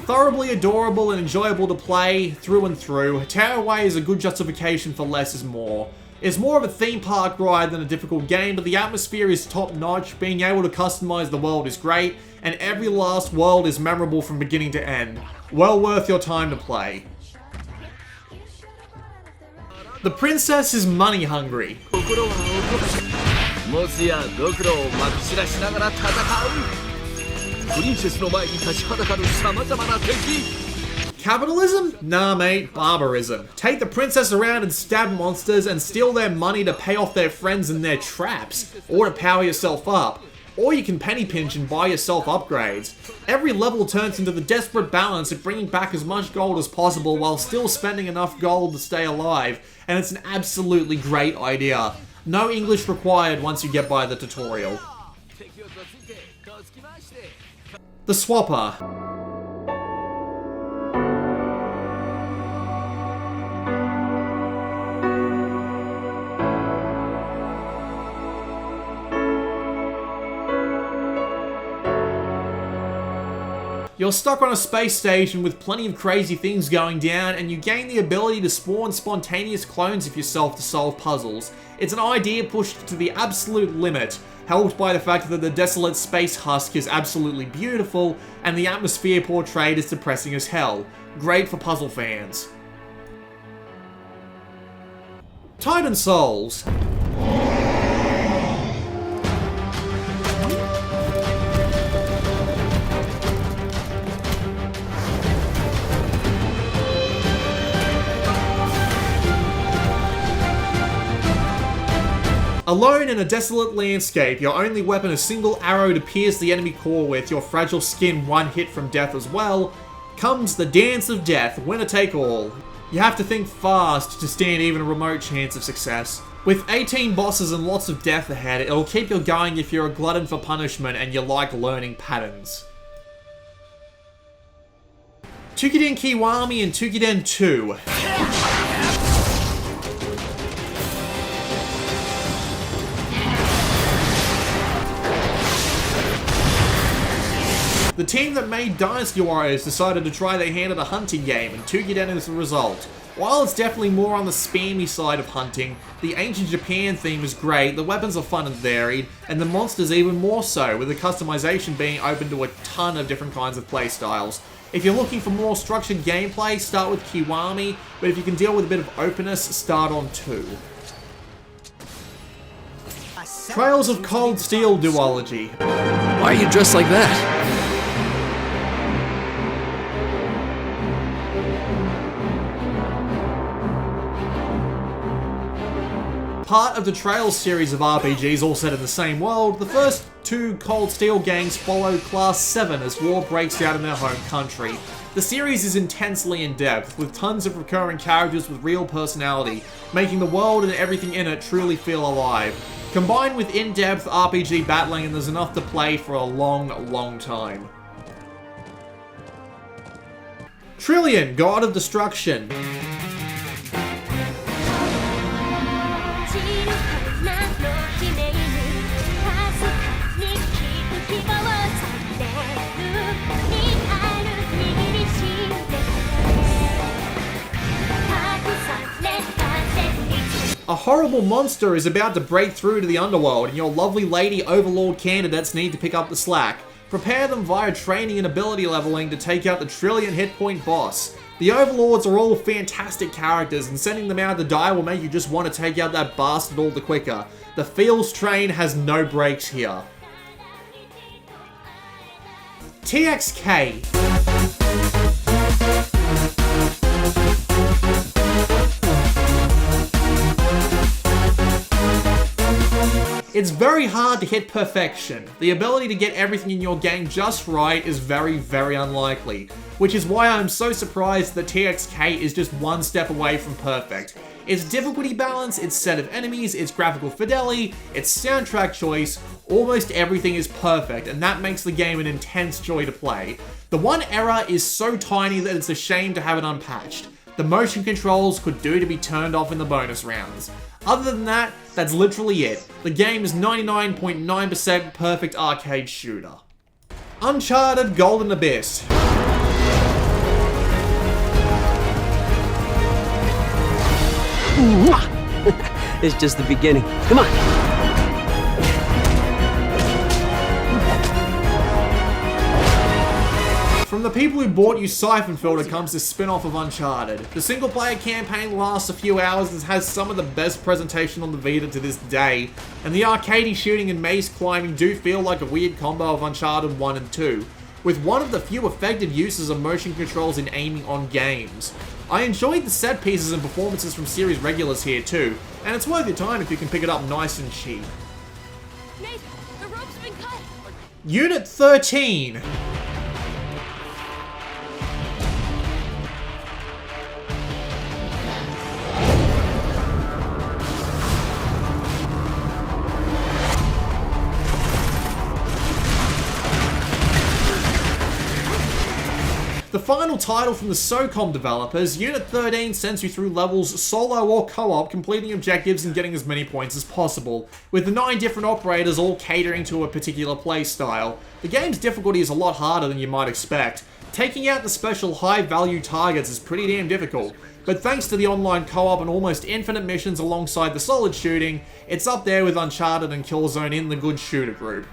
Thoroughly adorable and enjoyable to play through and through, Tearaway is a good justification for less is more. It's more of a theme park ride than a difficult game, but the atmosphere is top notch, being able to customize the world is great, and every last world is memorable from beginning to end. Well worth your time to play. The princess is money hungry. Capitalism? Nah mate, barbarism. Take the princess around and stab monsters and steal their money to pay off their friends and their traps, or to power yourself up. Or you can penny pinch and buy yourself upgrades. Every level turns into the desperate balance of bringing back as much gold as possible while still spending enough gold to stay alive, and it's an absolutely great idea. No English required once you get by the tutorial. The Swapper. You're stuck on a space station with plenty of crazy things going down, and you gain the ability to spawn spontaneous clones of yourself to solve puzzles. It's an idea pushed to the absolute limit, helped by the fact that the desolate space husk is absolutely beautiful, and the atmosphere portrayed is depressing as hell. Great for puzzle fans. Titan Souls. Alone in a desolate landscape, your only weapon a single arrow to pierce the enemy core with, your fragile skin one hit from death as well, comes the Dance of Death, winner take all. You have to think fast to stand even a remote chance of success. With 18 bosses and lots of death ahead, it'll keep you going if you're a glutton for punishment and you like learning patterns. Tukiden Kiwami and Tukiden 2. The team that made Dynasty Warriors decided to try their hand at a hunting game, and Tukiden is the result. While it's definitely more on the spammy side of hunting, the ancient Japan theme is great, the weapons are fun and varied, and the monsters even more so, with the customization being open to a ton of different kinds of playstyles. If you're looking for more structured gameplay, start with Kiwami, but if you can deal with a bit of openness, start on 2. Trails of Cold Steel duology. Why are you dressed like that? Part of the Trails series of RPGs all set in the same world, the first 2 Cold Steel games follow Class 7 as war breaks out in their home country. The series is intensely in-depth, with tons of recurring characters with real personality, making the world and everything in it truly feel alive. Combined with in-depth RPG battling, and there's enough to play for a long, long time. Trillion, God of Destruction. A horrible monster is about to break through to the underworld, and your lovely lady overlord candidates need to pick up the slack. Prepare them via training and ability leveling to take out the Trillion hit point boss. The overlords are all fantastic characters, and sending them out to die will make you just want to take out that bastard all the quicker. The feels train has no brakes here. TXK. It's very hard to hit perfection. The ability to get everything in your game just right is very, very unlikely, which is why I'm so surprised that TXK is just one step away from perfect. Its difficulty balance, its set of enemies, its graphical fidelity, its soundtrack choice, almost everything is perfect, and that makes the game an intense joy to play. The one error is so tiny that it's a shame to have it unpatched. The motion controls could do to be turned off in the bonus rounds. Other than that, that's literally it. The game is 99.9% perfect arcade shooter. Uncharted Golden Abyss. It's just the beginning. Come on. From the people who bought you Siphon Filter comes this spin-off of Uncharted. The single-player campaign lasts a few hours and has some of the best presentation on the Vita to this day, and the arcadey shooting and maze climbing do feel like a weird combo of Uncharted 1 and 2. with one of the few effective uses of motion controls in aiming on games. I enjoyed the set pieces and performances from series regulars here too, and it's worth your time if you can pick it up nice and cheap. Nate, the rope's been cut. Unit 13. The final title from the SOCOM developers, Unit 13 sends you through levels solo or co-op, completing objectives and getting as many points as possible, with the 9 different operators all catering to a particular playstyle. The game's difficulty is a lot harder than you might expect. Taking out the special high-value targets is pretty damn difficult, but thanks to the online co-op and almost infinite missions alongside the solid shooting, it's up there with Uncharted and Killzone in the good shooter group.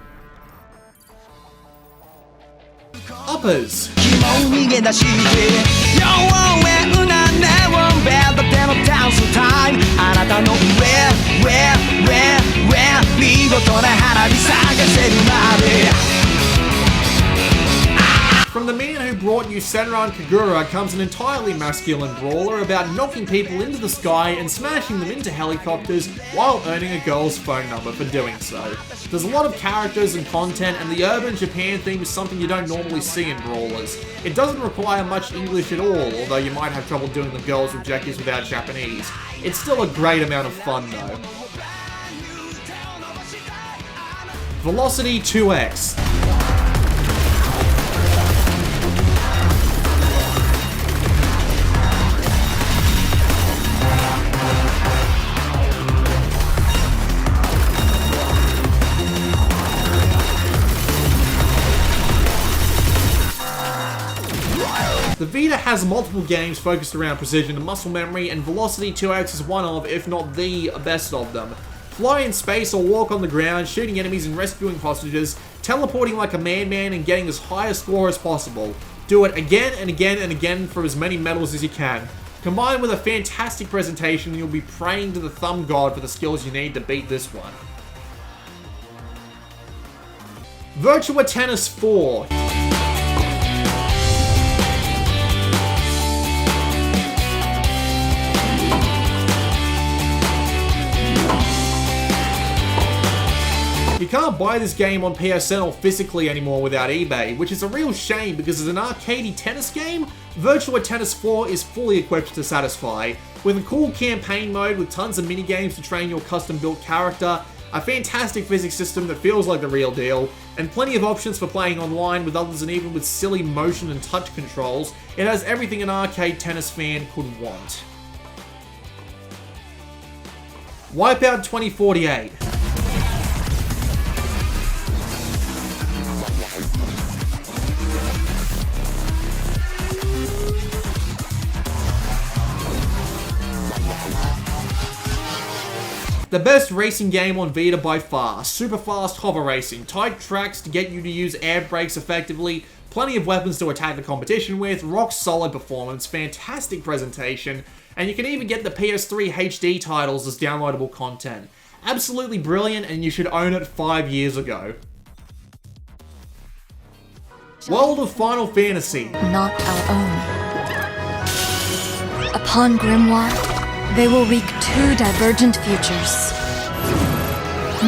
Uppers. From the man who brought you Senran Kagura comes an entirely masculine brawler about knocking people into the sky and smashing them into helicopters while earning a girl's phone number for doing so. There's a lot of characters and content, and the urban Japan theme is something you don't normally see in brawlers. It doesn't require much English at all, although you might have trouble doing the girls' objectives without Japanese. It's still a great amount of fun though. Velocity 2X. The Vita has multiple games focused around precision and muscle memory, and Velocity 2X is one of, if not the best of them. Fly in space or walk on the ground, shooting enemies and rescuing hostages, teleporting like a madman and getting as high a score as possible. Do it again and again and again for as many medals as you can. Combined with a fantastic presentation, you'll be praying to the thumb god for the skills you need to beat this one. Virtua Tennis 4. You can't buy this game on PSN or physically anymore without eBay, which is a real shame because as an arcadey tennis game, Virtua Tennis 4 is fully equipped to satisfy. With a cool campaign mode with tons of minigames to train your custom-built character, a fantastic physics system that feels like the real deal, and plenty of options for playing online with others and even with silly motion and touch controls, it has everything an arcade tennis fan could want. Wipeout 2048. The best racing game on Vita by far. Super fast hover racing, tight tracks to get you to use air brakes effectively, plenty of weapons to attack the competition with, rock solid performance, fantastic presentation, and you can even get the PS3 HD titles as downloadable content. Absolutely brilliant, and you should own it 5 years ago. World of Final Fantasy. Not our own. Upon Grimoire, they will wreak 2 divergent futures.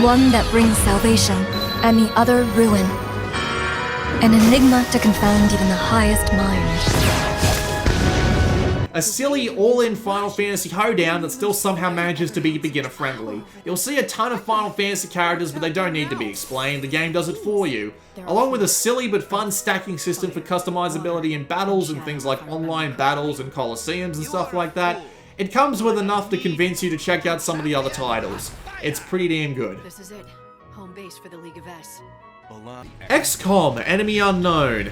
One that brings salvation, and the other ruin. An enigma to confound even the highest mind. A silly, all-in Final Fantasy hoedown that still somehow manages to be beginner-friendly. You'll see a ton of Final Fantasy characters, but they don't need to be explained, the game does it for you. Along with a silly but fun stacking system for customizability in battles and things like online battles and coliseums and stuff like that, it comes with enough to convince you to check out some of the other titles. It's pretty damn good. This is it. Home base for the League of S. XCOM, Enemy Unknown.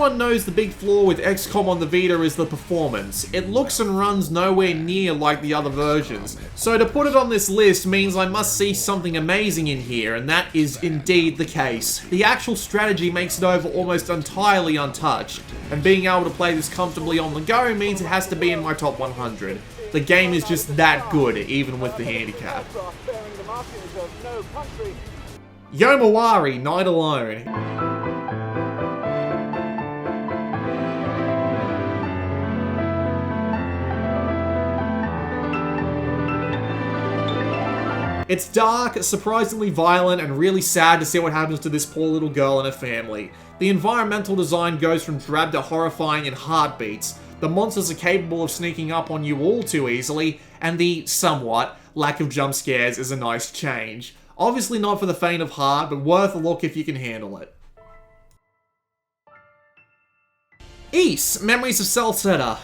Everyone knows the big flaw with XCOM on the Vita is the performance. It looks and runs nowhere near like the other versions. So to put it on this list means I must see something amazing in here, and that is indeed the case. The actual strategy makes it over almost entirely untouched, and being able to play this comfortably on the go means it has to be in my top 100. The game is just that good, even with the handicap. Yomawari, Night Alone. It's dark, surprisingly violent, and really sad to see what happens to this poor little girl and her family. The environmental design goes from drab to horrifying in heartbeats. The monsters are capable of sneaking up on you all too easily, and the, somewhat, lack of jump scares is a nice change. Obviously not for the faint of heart, but worth a look if you can handle it. Ys, Memories of Celceta.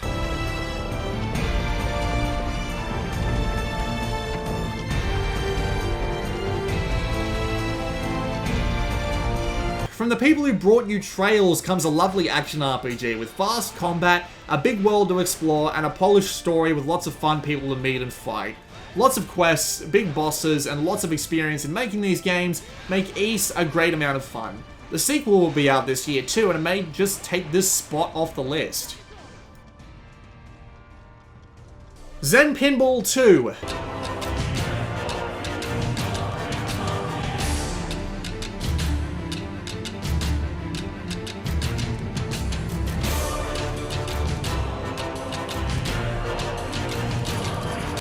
From the people who brought you Trails comes a lovely action RPG with fast combat, a big world to explore, and a polished story with lots of fun people to meet and fight. Lots of quests, big bosses, and lots of experience in making these games make Ys a great amount of fun. The sequel will be out this year too, and it may just take this spot off the list. Zen Pinball 2.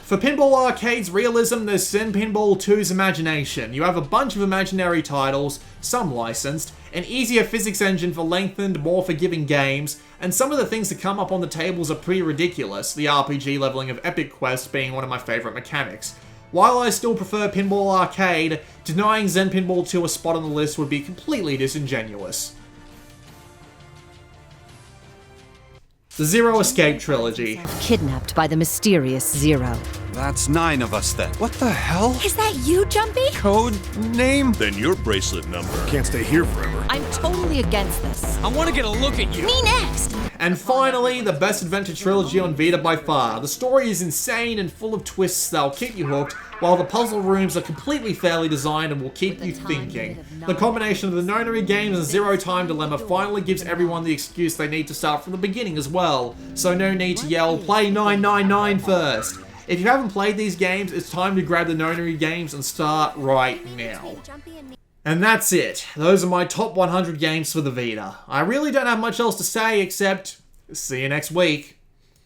For Pinball Arcade's realism, there's Zen Pinball 2's imagination. You have a bunch of imaginary titles, some licensed, an easier physics engine for lengthened, more forgiving games, and some of the things that come up on the tables are pretty ridiculous, the RPG leveling of Epic Quest being one of my favourite mechanics. While I still prefer Pinball Arcade, denying Zen Pinball 2 a spot on the list would be completely disingenuous. The Zero Escape Trilogy. Kidnapped by the mysterious Zero. That's 9 of us then. What the hell? Is that you, Jumpy? Code name? Then your bracelet number. Can't stay here forever. I'm totally against this. I want to get a look at you. Me next! And finally, the best adventure trilogy on Vita by far. The story is insane and full of twists that'll keep you hooked, while the puzzle rooms are completely fairly designed and will keep you thinking. The combination of the Nonary games and Zero Time Dilemma finally gives everyone the excuse they need to start from the beginning as well. So no need to yell, play 999 first. If you haven't played these games, it's time to grab the Nonary games and start right now. And that's it. Those are my top 100 games for the Vita. I really don't have much else to say except, see you next week.